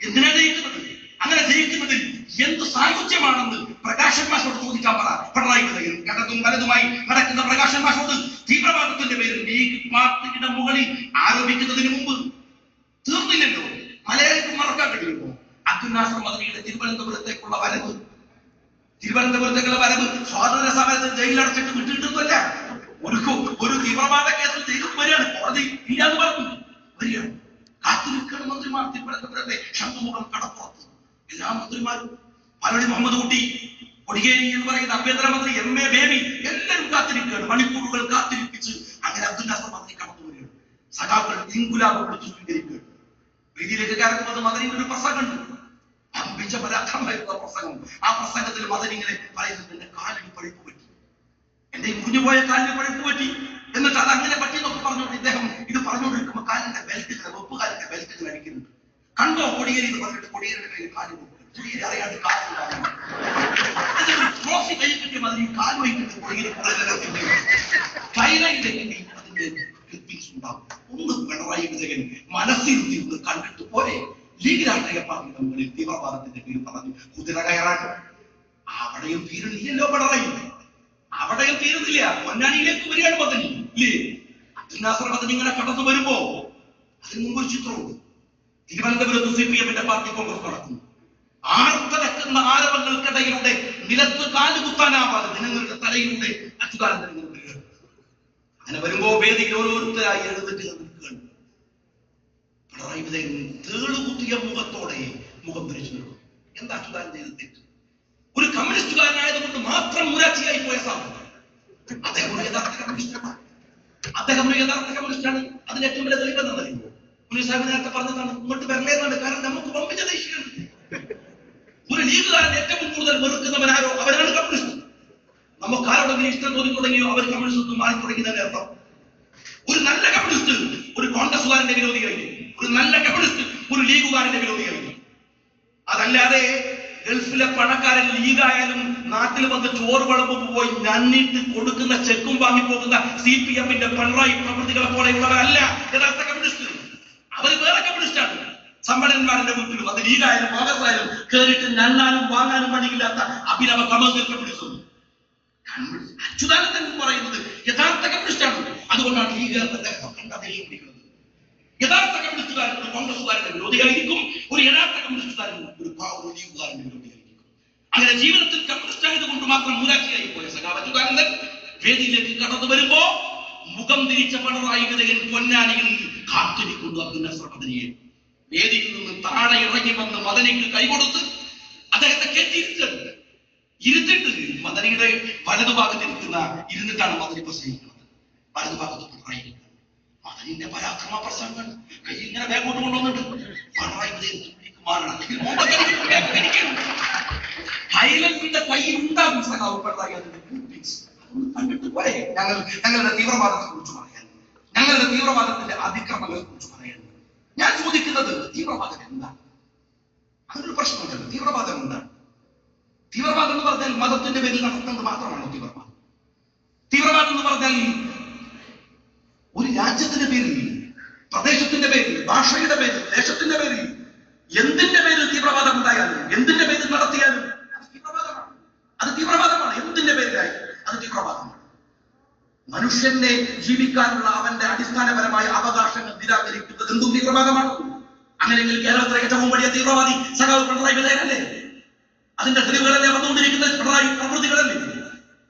എന്തിനാണ് ജയിക്കുന്നത്? അങ്ങനെ ജയിക്കുന്നതിൽ എന്ത് സായുജ്യമാണെന്ന് പ്രകാശൻ മാഷോട് ചോദിക്കാൻ പറ. പിണറായി വിജയൻ കടതും വലതുമായി നടക്കുന്ന പ്രകാശൻ മാഷോട് തീവ്രവാദത്തിന്റെ പേരിൽ ലീഗ് പാർട്ടിയുടെ മുകളിൽ ആരോപിക്കുന്നതിന് മുമ്പ് തീർന്നില്ലല്ലോ. മലയാളിക്ക് മറക്കാൻ കഴിയുമോ? അബ്ദുൽ നാസർ മദനിയുടെ തിരുവനന്തപുരത്തേക്കുള്ള വരവ് സ്വാതന്ത്ര്യ സമരത്തിൽ ജയിലടച്ചിട്ട് വിട്ടിട്ടൊന്നുമല്ല. ഒരു തീവ്രവാദ കേസിൽ ജയിലിൽ വരികയാണ്. കോടതി ഇല്ലാന്ന് പറഞ്ഞു വരികയാണ്. കാത്തിരിക്കണം മന്ത്രിമാർ. തിരുവനന്തപുരത്തെ ശംഖുമുഖം കടപ്പുറത്ത് എല്ലാ മന്ത്രിമാരും, പാലോളി മുഹമ്മദ് കുട്ടി, കൊടിയേരി എന്ന് പറയുന്ന ആഭ്യന്തരമന്ത്രി, MA ബേബി, എല്ലാവരും കാത്തിരിക്കുകയാണ്. മണിക്കൂറുകൾ കാത്തിരിപ്പിച്ച് അങ്ങനെ അബ്ദുൽ നാസർ മദനി കടന്നു വരികയാണ്. സഖാക്കൾ ഇൻകുലാബ് വിളിച്ചു സ്വീകരിക്കുകയാണ്. വേദിയിലേക്ക് കയറുന്നത് മദനിയുടെ ഒരു പ്രസംഗമുണ്ട്. അമ്പിച്ച പരാക്രമമായിരുന്ന പ്രസംഗം. ആ പ്രസംഗത്തിൽ മദനി ഇങ്ങനെ പറയുന്നുണ്ട്, എന്റെ കാലിന് പഴുപ്പ് പറ്റി, എന്റെ മുറിഞ്ഞുപോയ കാലിന് പഴുപ്പ് പറ്റി. എന്നിട്ട് അത് അങ്ങനെ പറ്റി എന്നൊക്കെ പറഞ്ഞുകൊണ്ട് ഇദ്ദേഹം ഇത് പറഞ്ഞുകൊണ്ടിരിക്കുമ്പോൾ കാലിന്റെ ബെൽറ്റുകൾ, വെപ്പുകാലിന്റെ ബെൽറ്റുകൾ അടിക്കുന്നുണ്ട്. കണ്ടോ കൊടിയേരി എന്ന് പറഞ്ഞിട്ട് കൊടിയേരിയുടെ കയ്യിൽ കാല് കൊടുക്കും. കൊടിയേരി അറിയാണ്ട് കാലുണ്ടാകും. ട്രോഫി കൈ കിട്ടിയ മതി കാല് വഹിക്കുന്നത് കൊടിയേരി കൈലയിലെങ്കിൽ അതിന്റെ ക്ലിപ്പിംഗ്സ് ഉണ്ടാവും. ഒന്ന് പിണറായി വിജയൻ മനസ്സിരുത്തി ഒന്ന് കണ്ടിട്ട് പോരെ. ലീഗ് രാഷ്ട്രീയ പാർട്ടിയുടെ മുകളിൽ തീവ്രവാദത്തിന്റെ പേര് പറഞ്ഞു കുതിര കയറാൻ. അവിടെയും തീരുന്നില്ലല്ലോ പിണറായി, അവിടെയും തീരുന്നില്ല. പൊന്നാനിയിലേക്ക് വരികയാണ് മദനി ഇല്ലേ? അബ്ദുൽ നാസർ മദനി ഇങ്ങനെ കടന്നു വരുമ്പോ അതിന് മുമ്പ് ഒരു ചിത്രമുണ്ട്. തിരുവനന്തപുരത്ത് CPMന്റെ പാർട്ടി കോൺഗ്രസ് നടക്കുന്നു. ആർത്തലക്കുന്ന ആരവങ്ങൾക്കിടയിലൂടെ നിലത്ത് കാലുകുത്താനാവാതെ ജനങ്ങളുടെ തലയിലൂടെ അച്യുതാനന്ദൻ വരികയാണ്. അങ്ങനെ വരുമ്പോ വേദിയിൽ ഓരോരുത്തരായി എഴുന്നിട്ട് നിൽക്കുകയാണ്. പിണറായി വിജയൻ തേളുകുത്തിയ മുഖത്തോടെ മുഖം തിരിച്ചു നിൽക്കും. എന്താ അച്യുതാനന്ദൻ ചെയ്ത് തെറ്റ്? ഒരു കമ്മ്യൂണിസ്റ്റുകാരനായതുകൊണ്ട് മാത്രം മുരാച്ചിയായി പോയ സാധനം. അദ്ദേഹം ഒരു യഥാർത്ഥ കമ്മ്യൂണിസ്റ്റാണ്. അതിന് ഏറ്റവും വലിയ തെളിവെന്ന് അറിയുമോ? മുനീർ സാഹിബ് നേരത്തെ പറഞ്ഞതാണ്, ഇങ്ങോട്ട് വരലേന്നാണ്. കാരണം നമുക്ക് വമ്പിച്ച ദേശീയാണ്. ഒരു ലീഗുകാരൻ ഏറ്റവും കൂടുതൽ വെറുക്കുന്നവനാരോ അവരാണ് കമ്മ്യൂണിസ്റ്റ്. നമുക്ക് ആരോടെങ്കിലും ഇഷ്ടം തോന്നി തുടങ്ങിയോ അവർ കമ്മ്യൂണിസ്റ്റ് മാറി തുടങ്ങിയതിന്റെ അർത്ഥം. ഒരു നല്ല കമ്മ്യൂണിസ്റ്റ് ഒരു കോൺഗ്രസുകാരന്റെ വിരോധിയായി, ഒരു നല്ല കമ്മ്യൂണിസ്റ്റ് ഒരു ലീഗുകാരന്റെ വിരോധിയായി. അതല്ലാതെ ഗൾഫിലെ പണക്കാരൻ ലീഗായാലും നാട്ടിൽ വന്ന് ചോറ് വിളമ്പ് പോയി ഞണ്ണിട്ട് കൊടുക്കുന്ന ചെക്കും വാങ്ങി പോകുന്ന CPM-ന്റെ പിണറായി പ്രവൃത്തികളെ പോലെയുള്ളവരല്ല യഥാർത്ഥ കമ്മ്യൂണിസ്റ്റ്. അവർ വേറെ കമ്മ്യൂണിസ്റ്റാണ്. സമ്മേളന്മാരുടെ വീട്ടിലും അത് ലീഗായാലും കോൺഗ്രസ് ആയാലും കയറിയിട്ട് ഞണ്ണാനും വാങ്ങാനും പണിയില്ലാത്ത അഭിനവ കമേഴ്സ്യൽ കമ്മ്യൂണിസം. അച്യുതാനന്ദൻ പറയുന്നത് യഥാർത്ഥ കമ്മ്യൂണിസ്റ്റാണ്. അതുകൊണ്ടാണ് ലീഗ് പിടിക്കുന്നത്. യഥാർത്ഥ കമ്മ്യൂണിസ്റ്റുകാരൻ ഒരു കോൺഗ്രസുകാരന്റെ വിരോധിയായിരിക്കും, ഒരു യഥാർത്ഥ കമ്മ്യൂണിസ്റ്റുകാരൻ ഒരു ലീഗുകാരന്റെ വിരോധിയായിരിക്കും. അങ്ങനെ ജീവിതത്തിൽ കമ്മ്യൂണിസ്റ്റ് ആയതുകൊണ്ട് മാത്രം മൂരാശിയായി പോയ സഖാവ് അച്യുതാനന്ദൻ വേദിയിലേക്ക് കടന്നു വരുമ്പോ മുഖം തിരിച്ച പിണറായി വിജയൻ പൊന്നാനിയിൽ കാത്തിരിക്കുന്നു അബ്ദുൽ നസർ മദനിയെ. വേദിയിൽ നിന്ന് താഴെ ഇറങ്ങി വന്ന് മദനിക്ക് കൈകൊടുത്ത് അദ്ദേഹത്തെ ഇരുത്തിട്ട് മദനിയുടെ വലതുഭാഗത്ത് ഇരുന്നിട്ടാണ് മദനി പ്രസംഗിക്കുന്നത്. വലതുഭാഗത്ത് പിണറായി മദനിന്റെ പരാക്രമ പ്രസംഗങ്ങൾ കൈ ഇങ്ങനെ വേഗോട്ട് കൊണ്ടുവന്നിട്ട് പിണറായി ഹൈലൻഡിന്റെ കയ്യിൽ ഉണ്ടാകും സഖാവ് പിണറായി. കണ്ടിട്ട് പോരെ ഞങ്ങളുടെ തീവ്രവാദത്തെ കുറിച്ച് പറയാൻ, ഞങ്ങളുടെ തീവ്രവാദത്തിന്റെ അതിക്രമങ്ങളെ കുറിച്ച് പറയാൻ. ഞാൻ ചോദിക്കുന്നത് തീവ്രവാദം എന്താണ്? അങ്ങനൊരു പ്രശ്നമുണ്ടല്ലോ. തീവ്രവാദം എന്താണ്? തീവ്രവാദം എന്ന് പറഞ്ഞാൽ മതത്തിന്റെ പേരിൽ നടത്തുന്നത് മാത്രമാണോ തീവ്രവാദം? തീവ്രവാദം എന്ന് പറഞ്ഞാൽ ഒരു രാജ്യത്തിന്റെ പേരിൽ, പ്രദേശത്തിന്റെ പേരിൽ, ഭാഷയുടെ പേരിൽ, ദേശത്തിന്റെ പേരിൽ, എന്തിന്റെ പേരിൽ തീവ്രവാദം ഉണ്ടായാലും, എന്തിന്റെ പേരിൽ നടത്തിയാലും അത് തീവ്രവാദമാണ്. അത് തീവ്രവാദമാണ്. എന്തിന്റെ പേരിലായി അത് തീവ്രവാദമാണ്. മനുഷ്യനെ ജീവിക്കാനുള്ള അവന്റെ അടിസ്ഥാനപരമായ അവകാശങ്ങൾ നിരാകരിക്കുന്നത് എന്തും തീവ്രവാദമാണ്. അങ്ങനെയെങ്കിൽ കേരളത്തിലെ ഏറ്റവും വലിയ തീവ്രവാദി സഖാവ് പിണറായി വിജയനല്ലേ? അതിന്റെ തെളിവുകളല്ലേ വന്നുകൊണ്ടിരിക്കുന്ന പിണറായി പ്രവൃത്തികളല്ലേ?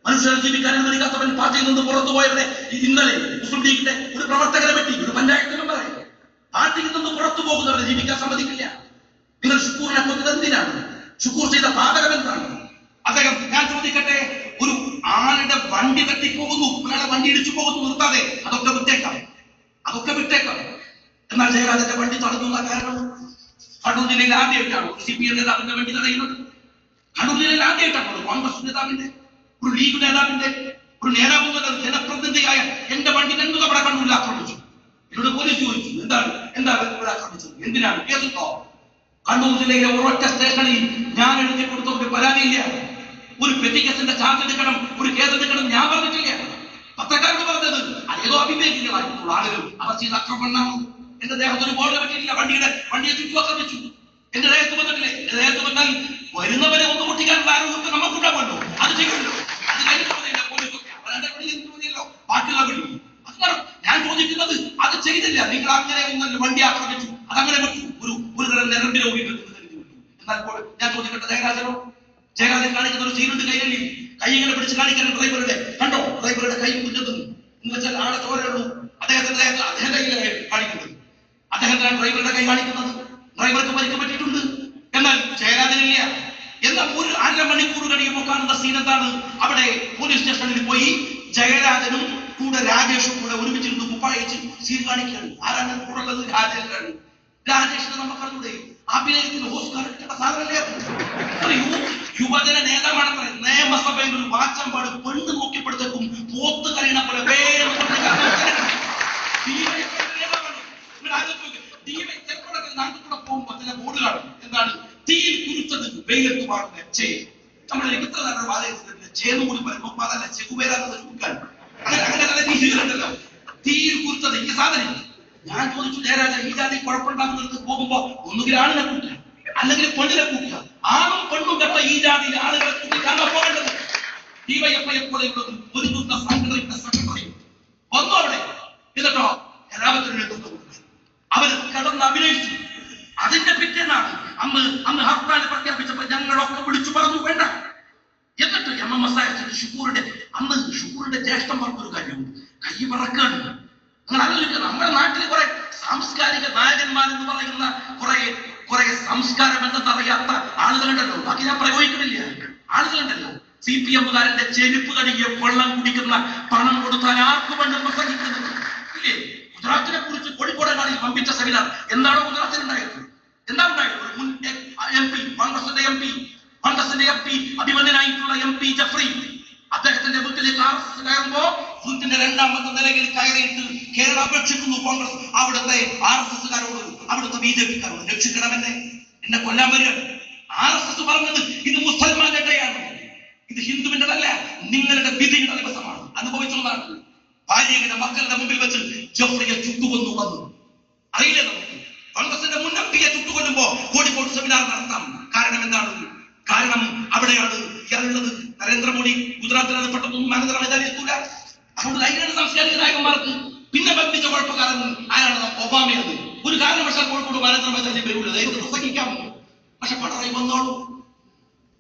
മനുഷ്യർ ജീവിക്കാൻ അനുവദിക്കാത്തവൻ പാർട്ടിയിൽ നിന്ന് പുറത്തുപോയവരെ ഇന്നലെ മുസ്ലിം ലീഗിന്റെ ഒരു പ്രവർത്തകരെ പറ്റി ഒരു പഞ്ചായത്ത് മെമ്പറെ പാർട്ടിയിൽ നിന്ന് പുറത്തു പോകുന്നവരെ ജീവിക്കാൻ സമ്മതിക്കില്ല. നിങ്ങൾ ഷുക്കൂറിനെ കൊന്നത് എന്തിനാണ്? ഷുക്കൂർ ചെയ്ത പാതകം എന്താണ്? അദ്ദേഹം, ഞാൻ ചോദിക്കട്ടെ, ഒരു ആളുടെ വണ്ടി തട്ടിപ്പോകുന്നു, ഒരാളെ വണ്ടി ഇടിച്ചു പോകുന്നു, നിർത്താതെ അതൊക്കെ വിട്ടേക്കാം, അതൊക്കെ വിട്ടേക്കാം. എന്നാൽ ജയരാജന്റെ വണ്ടി തടഞ്ഞുള്ള കാരണം കണ്ണൂർ ജില്ലയിൽ ആദ്യമായിട്ടാണ് ഒരു CPM നേതാവിന്റെ വണ്ടി തടയുന്നത്. കണ്ണൂർ ജില്ലയിൽ ആദ്യമായിട്ടാണ് ഒരു കോൺഗ്രസ് നേതാവിന്റെ, ഒരു ലീഗ് നേതാവിന്റെ, ഒരു നേതാവ് ജനപ്രതിനിധിയായ എന്റെ വണ്ടി 2 തവണ കണ്ണൂരിൽ ആക്രമിച്ചു. എന്നോട് പോലീസ് ചോദിച്ചു, എന്താണ് ഇവിടെ ആക്രമിച്ചത്, എന്തിനാണ്, കേട്ടോ? കണ്ണൂർ ജില്ലയിലെ ഒരൊറ്റ സ്റ്റേഷനിൽ ഞാൻ എഴുതി കൊടുത്ത ഒരു പരാതിയില്ല. ഒരു പെറ്റി കേസിന്റെ ചാർജ് എടുക്കണം, ഒരു കേസ് എടുക്കണം ഞാൻ പറഞ്ഞിട്ടില്ല. പത്രക്കാരോട് പറഞ്ഞത് അതേതോ അഭിവേദികളായിട്ടുള്ള ആളുകൾ അവർ ചെയ്ത ആക്രമണമാണ്. എന്റെ ദേഹത്ത് ഒരു ബോർഡ് പറ്റിയില്ല. വണ്ടിയെ ചുറ്റും ആക്രമിച്ചു. എന്റെ ദേഹത്ത് വന്നിട്ടില്ലേ? എന്റെ ദേഹത്ത് വന്നാൽ വരുന്നവരെ ഒന്ന് പൊട്ടിക്കാനുള്ള ആരോഗ്യം നമുക്കുണ്ടാവുമല്ലോ, അത് ചെയ്യണല്ലോ. അത് കഴിഞ്ഞില്ല പോലീസൊക്കെ അവരുടെ വഴിയില്ലോ ബാക്കിയുള്ള വീട്ടിൽ. അത് ഞാൻ ചോദിക്കുന്നത് അത് ചെയ്തില്ല. നിങ്ങൾ അങ്ങനെ ഒന്നല്ല വണ്ടി ആക്രമിച്ചു, അതങ്ങനെ പറ്റൂ. ഒരു തരം നിരമ്പ് രോഗി എന്നാൽ ഞാൻ ചോദിക്കട്ടെ, ജയരാജൻ കാണിക്കുന്ന ഒരു സീനുണ്ട് കൈരളി, കൈ ഇങ്ങനെ പിടിച്ച് കാണിക്കാൻ ഡ്രൈവറുടെ കണ്ടോ, ഡ്രൈവറുടെ കൈ കുറ്റത്തുന്നു എന്ന് വെച്ചാൽ ആടെ ചോരയുള്ളൂ. അദ്ദേഹത്തിന്റെ കാണിക്കുന്നത്, അദ്ദേഹത്തിനാണ് ഡ്രൈവറുടെ കൈ കാണിക്കുന്നത്. ഡ്രൈവർക്ക് പരിക്ക് പറ്റിയിട്ടുണ്ട്, എന്നാൽ ജയരാജനില്ല. എന്നാൽ ഒരു 1.5 മണിക്കൂർ കഴിയുമ്പോൾ കാണുന്ന സീൻ എന്താണ്? അവിടെ പോലീസ് സ്റ്റേഷനിൽ പോയി ജയരാജനും കൂടെ രാജേഷും കൂടെ ഒരുമിച്ചിരുന്ന് കുപ്പായിച്ച് സീൻ കാണിക്കുകയാണ്. ആരാണ് കൂടെ ഉള്ളത്? രാജേഷാണ്. രാജേഷിനെ നമുക്കറിഞ്ഞൂടെ? അഭിനയത്തിന് ഓസ്കാർ കിട്ടേണ്ട സാധനമല്ലേ? യുവജന നേതാവാണെന്ന് നിയമസഭയിൽ ഒരു വാച്ചമ്പാട് പെണ്ണ് നോക്കിപ്പെടുത്തേക്കും പോത്ത് കരയണ പോലെ നാട്ടിൽ പോകുമ്പോ ചില ബോർഡ് കാണും. എന്താണ്? തീയിൽ കുരുത്തത് വെയിലത്ത് പാടുന്ന ചേ. നമ്മുടെ ഇത്ര നല്ല വാദത്തിന്റെ ചേന്ന് കൂടി പറയുമ്പോൾ അതല്ല ചെകുപേരാന്ന് ചുക്കാൻ. അങ്ങനെ നല്ല രീതിയിലുണ്ടല്ലോ. തീയിൽ കുരുത്തത് ഈ സാധനം. ഞാൻ ചോദിച്ചു, ജയരാജ ഈ ജാതി കുഴപ്പമുണ്ടാകുന്നത് പോകുമ്പോ ഒന്നുകിൽ ആണിനെ കൂട്ടുക, അല്ലെങ്കിൽ പെണ്ണിനെ കൂട്ടുക. ആണും പെണ്ണും കെട്ട ഈ ജാതിയിൽ ആളുകളെ കൂട്ടിട്ടാണോ പോകേണ്ടത്? DYFI പോലെയുള്ളത് ഒരുങ്ങുന്ന സംഘടനയുടെ സെക്രട്ടറി വന്നു അവിടെ. എന്നിട്ടോ എല്ലാവരും നേതൃത്വം കൊടുക്കുക. അവർ കടന്ന് അഭിനയിച്ചു. അതിന്റെ പിറ്റേന്നാണ് അന്ന് ഹർത്താൽ പ്രഖ്യാപിച്ചപ്പോൾ ഞങ്ങളൊക്കെ വിളിച്ചു പറഞ്ഞു വേണ്ട. എന്നിട്ട് MMS അയച്ചിട്ട് ഷുക്കൂറിന്റെ ജ്യേഷ്ഠന്മാർക്ക് ഒരു കാര്യമുണ്ട്, കൈ പറക്കാണ്. നിങ്ങൾ ആലോചിക്കുക, നമ്മുടെ നാട്ടിൽ കുറെ സാംസ്കാരിക നായകന്മാരെന്ന് പറയുന്ന കുറെ സംസ്കാരം എന്തെന്നറിയാത്ത ആളുകളുണ്ടല്ലോ. ബാക്കി ഞാൻ പ്രയോഗിക്കുന്നില്ല. ആളുകളുണ്ടല്ലോ, CPM-കാരന്റെ ചെരുപ്പ് കഴുകിയ വെള്ളം കുടിക്കുന്ന പണം കൊടുത്താൽ ആർക്കു വേണ്ടും പ്രസംഗിക്കുന്നത് ഇല്ലേ? ഗുജറാത്തിനെ കുറിച്ച് കോഴിക്കോടനാളിൽ പമ്പിച്ച സെമിനാർ എന്താണോ ഗുജറാത്തിൽ ഉണ്ടായത്? എന്താ ഉണ്ടായത്? ഒരു മുൻ MP, കോൺഗ്രസിന്റെ MP, അഭിമന്യനായിട്ടുള്ള MP ജഫ്രി, അദ്ദേഹത്തിന്റെ വീട്ടിലേക്ക് RSS കയറുമ്പോ വീട്ടിന്റെ 2ാമത്തെ നിലയിൽ കയറിയിട്ട് കേരള അപേക്ഷിക്കുന്നു കോൺഗ്രസ് അവിടുത്തെ RSSകാരോട്, അവിടുത്തെ BJP-കാരോട്, രക്ഷിക്കണമെന്നെ, എന്നെ കൊല്ലാൻ വരികയാണ്. RSS പറഞ്ഞത് ഇത് മുസൽമാന്റെ ഡേയാണ്, ഇത് നിങ്ങളുടെ വിധിയുടെ ദിവസമാണ്. അനുഭവിച്ചതാണ്. ഭാര്യയുടെ മക്കളുടെ മുമ്പിൽ വെച്ച് ജഫ്രിയെ ചുട്ടുകൊന്നു വന്നു. അറിയില്ലേ നമുക്ക്? കോൺഗ്രസിന്റെ മുൻ എംപിയെ ചുട്ടുകൊല്ലുമ്പോ കോഴിക്കോട് സെമിനാർ നടത്താം. കാരണം എന്താണ്? കാരണം അവിടെയാണ് ഇയാളുള്ളത്. നരേന്ദ്രമോദി ഗുജറാത്തിലാണ്, പെട്ടെന്ന് മാനേജർ എത്തൂല. അതുകൊണ്ട് അതിനാണ് സാംസ്കാരിക നായകന്മാർക്ക് പിന്നെ ബന്ധിച്ച കുഴപ്പക്കാരൻ ആരാണ്? ഒബാമയത്. ഒരു കാരണവശാൽ കോഴിക്കോട് മാനേജർ മൈതാനി വരൂല, ധൈര്യത്തിൽ പ്രസംഗിക്കാമോ? പക്ഷെ പിണറായി വന്നോളൂ,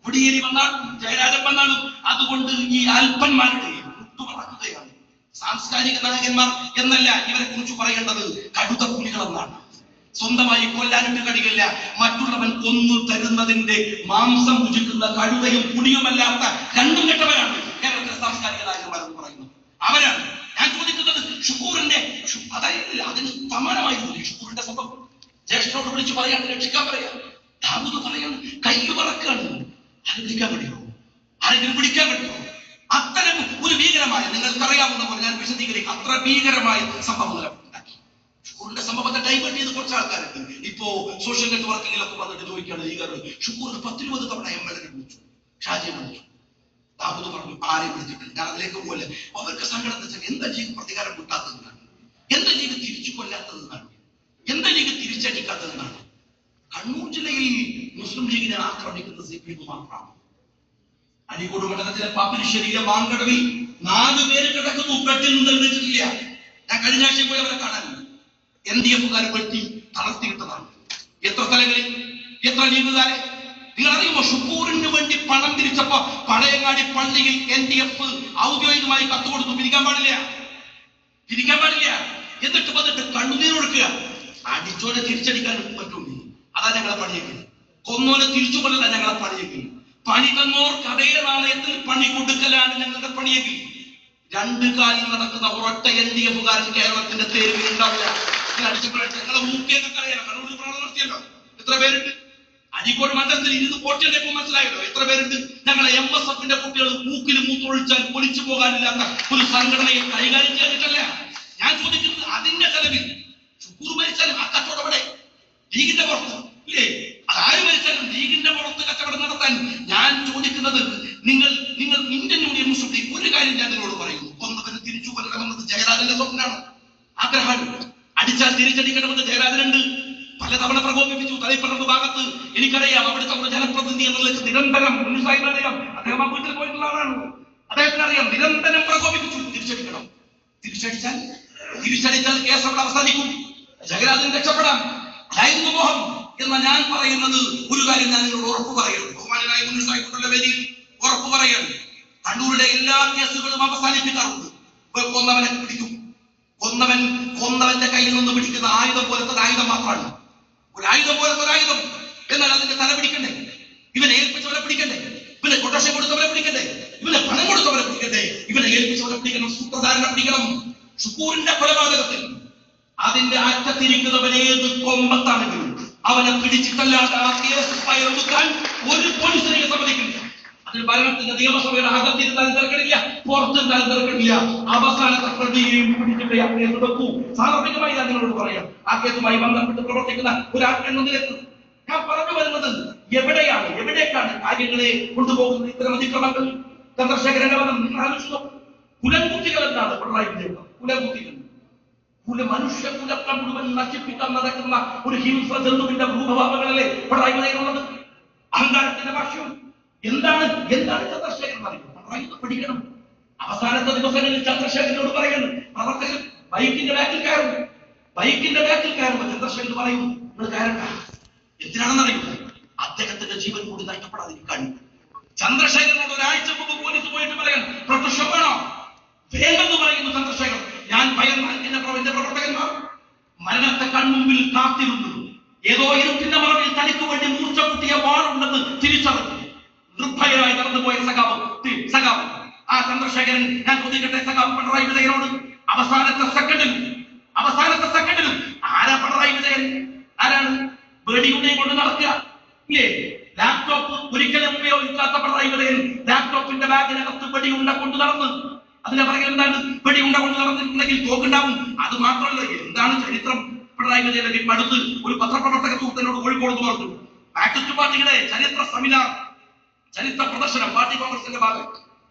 കോടിയേരി വന്നാളും ജയരാജൻ വന്നാളും. അതുകൊണ്ട് ഈ അല്പന്മാരുടെ മുട്ടുമടക്കുകയാണ്. സാംസ്കാരിക നായകന്മാർ എന്നല്ല ഇവരെ കുറിച്ച് പറയേണ്ടത്, കടുത്ത പുലികളെന്നാണ്. സ്വന്തമായി കൊല്ലാനിട്ട് കഴിയില്ല. മറ്റുള്ളവൻ കൊന്നു തരുന്നതിന്റെ മാംസം ഭുജിക്കുന്ന കഴുതയും പുലിയുമല്ലാത്ത രണ്ടും കെട്ടവരാണ് കേരളത്തിലെ സാംസ്കാരിക നായകന്മാരെന്ന് പറയുന്നത്. അവരാണ് ഞാൻ ചോദിക്കുന്നത്. ഷുക്കൂറിന്റെ അതായത് അതിന് സമാനമായിരുന്നു ഷുക്കൂറിന്റെ സംഭവം. ജ്യേഷ്ഠനോട് വിളിച്ചു പറയാൻ, രക്ഷിക്കാൻ പറയാം. ദാവൂദ് പറയാണ്, കൈ പറക്കാണ്. ആരെ വിളിക്കാൻ കഴിയുമോ? ആരെങ്കിലും പിടിക്കാൻ കഴിയുമോ? അത്തരം ഒരു ഭീകരമായ, നിങ്ങൾക്കറിയാവുന്ന പോലെ ഞാൻ വിശദീകരിക്കും, അത്ര ഭീകരമായ സംഭവങ്ങൾ ഉണ്ടാക്കി. ഷുക്കൂറിന്റെ സംഭവത്തെ ഡൈവേർട്ട് ചെയ്ത് കുറച്ച് ആൾക്കാരുണ്ട്. ഇപ്പോ സോഷ്യൽ നെറ്റ്വർക്കിങ്ങിലൊക്കെ വന്നിട്ട് ചോദിക്കുകയാണ്, ഈ ഷുക്കൂറിന് 10-20 തവണ എംഎൽഎ വിളിച്ചു, ഷാജിയെ വിളിച്ചു. ദാവൂദ് പറഞ്ഞു, ആരെയും വിളിച്ചിട്ടില്ല. ഞാൻ അതിലേക്ക് പോലെ അവർക്ക് സങ്കടം വെച്ചാൽ എന്താ ചെയ്ത് പ്രതികാരം കിട്ടാത്തതെന്നാണ്, എന്താ ചെയ്ത് തിരിച്ചു കൊല്ലാത്തതെന്നാണ്, എന്താ ചെയ്ത് തിരിച്ചടിക്കാത്തതെന്നാണ്. കണ്ണൂർ ജില്ലയിൽ മുസ്ലിം ലീഗിനെ ആക്രമിക്കുന്നത് CPM മാത്രമാണ്. അരീക്കോട് മണ്ഡലത്തിലെ പാപ്പിനിശ്ശേരിയിലെ മാങ്കടവിൽ 4 പേര് കിടക്കുന്നു, പെട്ടിൽ നിന്ന് എഴുതിച്ചിട്ടില്ല. ഞാൻ കഴിഞ്ഞ ആഴ്ച പോയി അവരെ കാണാനുണ്ട്. LDF-കാർ വെട്ടി തളർത്തിയിട്ടതാണ്. എത്ര സ്ഥലങ്ങളിൽ, എത്ര ലീഗുകാരെ നിങ്ങൾ അറിയുമോ? ഷുക്കൂറിന് വേണ്ടി പണം തിരിച്ചപ്പോ പഴയങ്ങാടി പള്ളിയിൽ LDF ഔദ്യോഗികമായി കത്ത് കൊടുത്തു, പിരിക്കാൻ പാടില്ല, പിരിക്കാൻ പാടില്ല. എന്നിട്ട് വന്നിട്ട് കണ്ണുനീർ കൊടുക്കുക. അടിച്ചോനെ തിരിച്ചടിക്കാൻ പറ്റും. അതാ ഞങ്ങളെ പണിയേക്ക്. കൊന്നോനെ തിരിച്ചു കൊല്ലല ഞങ്ങളെ പണിയേക്ക്. പണി തന്നോർക്ക് അതേ നാണയത്തിൽ പണി കൊടുക്കലാണ് ഞങ്ങളുടെ പണിയേക്ക്. 2 കാലിൽ നടക്കുന്ന ഒരൊറ്റ LDF-കാരൻ കേരളത്തിന്റെ തെരുവിൽ ഉണ്ടാവില്ല. ഞങ്ങളെ മൂക്കിയൊക്കെ അറിയാലോ, കണ്ണൂർ പ്രവർത്തനം നടത്തിയല്ലോ. എത്ര പേരുണ്ട്? അരീക്കോട് മണ്ഡലത്തിൽ 20 കോട്ടിയപ്പോ മനസ്സിലായല്ലോ എത്ര പേരുണ്ട്? ഞങ്ങളെ MSF-ന്റെ കുട്ടികൾ മൂക്കിൽ മൂത്തൊഴിച്ചാൽ പൊളിച്ചു പോകാനില്ലാത്ത ഒരു സംഘടനയെ കൈകാര്യം ചെയ്തിട്ടല്ല ഞാൻ ചോദിക്കുന്നത്. അതിന്റെ ചെലവിൽ ഷുക്കൂർ മരിച്ചാലും ആ കച്ചവടം അവിടെ ലീഗിന്റെ പുറത്ത് ഇല്ലേ? അതാര് മരിച്ചാലും ലീഗിന്റെ പുറത്ത് കച്ചവടം നടത്താൻ ഞാൻ ചോദിക്കുന്നത്, നിങ്ങൾ ഇന്ത്യൻ യൂണിയൻ മുസ്ലിം ലീഗ് ഒരു കാര്യം ഞാൻ നിങ്ങളോട് പറയുന്നു, കൊന്നവന് തിരിച്ചു കൊല്ലണമെന്നത് ജയരാജന്റെ സ്വപ്നമാണ്, ആഗ്രഹമാണ്. അടിച്ചാൽ തിരിച്ചടിക്കണമെന്ന് ജയരാജനുണ്ട്. പലതവണ പ്രകോപിപ്പിച്ചു. തലപ്പറമ്പ് ഭാഗത്ത് എനിക്കറിയാം, അവിടുത്തെ ഒരു ജനപ്രതിനിധി എന്നുള്ളത് നിരന്തരം അറിയാം, അദ്ദേഹം ആ വീട്ടിൽ പോയിട്ടുള്ള ആളാണ്, അദ്ദേഹത്തിന് അറിയാം, നിരന്തരം പ്രകോപിപ്പിച്ചു. തിരിച്ചടിക്കണം, തിരിച്ചടിച്ചാൽ കേസ് അവിടെ അവസാനിക്കും, ജയരാജൻ രക്ഷപ്പെടാം. അതായിരുന്നു മോഹം. എന്ന ഞാൻ പറയുന്നത് ഒരു കാര്യം ഞാൻ നിങ്ങളോട് ഉറപ്പ് പറയുന്നു, ബഹുമാനായ മുൻസായിക്കൊണ്ടുള്ള വേദിയിൽ ഉറപ്പ് പറയുന്നു. കണ്ണൂരിലെ എല്ലാ കേസുകളും അവസാനിപ്പിക്കാറുണ്ട്. കൊന്നവനെ പിടിക്കും. കൊന്നവന്റെ കയ്യിൽ നിന്ന് പിടിക്കുന്ന ആയുധം പോലത്തെ ആയുധം മാത്രമാണ്, ഒരു ആയുധം പോലത്തെ ഒരു ആയുധം. എന്നാൽ അതിന്റെ തല പിടിക്കണ്ടേ? ഇവനെ ഏൽപ്പിച്ചവരെ പിടിക്കണ്ടേ? ഇവനെ കൊട്ടേഷൻ കൊടുത്തവരെ പിടിക്കണ്ടേ? ഇവനെ പണം കൊടുത്തവരെ പിടിക്കണ്ടേ? ഇവനെ ഏൽപ്പിച്ചവരെ പിടിക്കണം, സൂത്രധാരനെ പിടിക്കണം. ഷുക്കൂറിന്റെ കൊലപാതകത്തിൽ അതിന്റെ അറ്റത്തിരിക്കുന്നവനേത് കൊമ്പത്താണെങ്കിലും അവനെ പിടിച്ചിട്ടല്ലാതെ ആ കേസ് ഒതുക്കാൻ ഒരു പോലീസിനെ സമ്മതിക്കില്ല. അതിന് ഭരണത്തിന്റെ നിയമസഭയുടെ അകത്തിരുന്നാലും തിരക്കടില്ല, പുറത്തിരുന്നാലും തിരക്കടില്ല. അവസാനത്തെ പ്രതിയെയും പിടിച്ചിട്ട് ആ കേസ് വെക്കൂ. സാർവത്രികമായി ഞാൻ നിങ്ങളോട് പറയാം, ആ കേസുമായി ബന്ധപ്പെട്ട് പ്രവർത്തിക്കുന്ന ഒരാൾ എന്ന നിലക്ക് ഞാൻ പറഞ്ഞു വരുന്നത്, എവിടേക്കാണ് കാര്യങ്ങളെ കൊണ്ടുപോകുന്നത് ഇത്തരം അതിക്രമങ്ങൾ? ചന്ദ്രശേഖരന്റെ വധം നിങ്ങൾ ആലോചിച്ചു. കുലംകുത്തികൾ എന്താണ് പിണറായി വിജയൻ? കുലകുത്തികൾ, മനുഷ്യകുലത്തെ മുഴുവൻ നശിപ്പിക്കാൻ നടക്കുന്ന ഒരു ഹിംസ ജന്തുവിന്റെ രൂപഭാവങ്ങളല്ലേ പിണറായി വിജയനുള്ളത്? അഹങ്കാരത്തിന്റെ ഭാഷ്യം എന്താണ് ചന്ദ്രശേഖരൻ അറിയും? പിണറായി പഠിക്കണം. അവസാനത്തെ ദിവസങ്ങളിൽ ചന്ദ്രശേഖരനോട് പറയുന്നു, പ്രവർത്തകർ ബൈക്കിന്റെ ബാക്കിൽ കയറുമ്പോ ചന്ദ്രശേഖരൻ പറയും, നിങ്ങൾ കയറണ്ട. എന്തിനാണെന്നറിയും? അദ്ദേഹത്തിന്റെ ജീവൻ കൂടി നഷ്ടപ്പെടാതിരിക്കാൻ. ചന്ദ്രശേഖരനോട് ഒരാഴ്ച മുമ്പ് പോലീസ് പോയിട്ട് പറയാൻ, പ്രൊട്ടക്ഷൻ വേണോ വേണ്ടെന്ന് പറയുന്നു ചന്ദ്രശേഖരൻ. ഞാൻ ഭയന്നാൽ എന്റെ പ്രവർത്തകന്മാർ മരണത്തെ കൺമുമ്പിൽ കാത്തിരുന്നു. ഏതോ ഇരുട്ടിന്റെ മറവിൽ തനിക്ക് വേണ്ടി മൂർച്ച കുട്ടിയ വാളുണ്ടെന്ന് തിരിച്ചറിഞ്ഞു നിർഭയരായി നടന്നുപോയ സഖാവ് ആ ചന്ദ്രശേഖരൻ. ഞാൻ ചോദിക്കട്ടെ സഖാവ് പിണറായി വിജയനോട്, അവസാനത്തെ സെക്കൻഡിലും ആരാ പിണറായി വിജയൻ? ആരാണ്? വെടിയുണ്ടയും കൊണ്ട് നടക്കുക ഇല്ലേ? ലാപ്ടോപ്പ് ഒരിക്കലും ഉപയോഗിക്കാത്ത പിണറായി വിജയൻ ലാപ്ടോപ്പിന്റെ ബാഗിനകത്ത് വെടിയുണ്ട കൊണ്ട് നടന്ന്, അതിനെ പറയുക എന്താണ്? വെടിയുണ്ട കൊണ്ട് നടന്നിട്ടുണ്ടെങ്കിൽ തോക്കുണ്ടാവും. അത് മാത്രമല്ല, എന്താണ് ചരിത്രം? പിണറായി വിജയന്റെ അടുത്ത് ഒരു പത്രപ്രവർത്തക സുഹൃത്തിനോട് കോഴിക്കോട് പറഞ്ഞു, മാർക്സിസ്റ്റ് പാർട്ടിയുടെ ചരിത്ര സെമിനാർ, ചരിത്ര പ്രദർശനം പാർട്ടി കോൺഗ്രസിന്റെ ഭാഗം.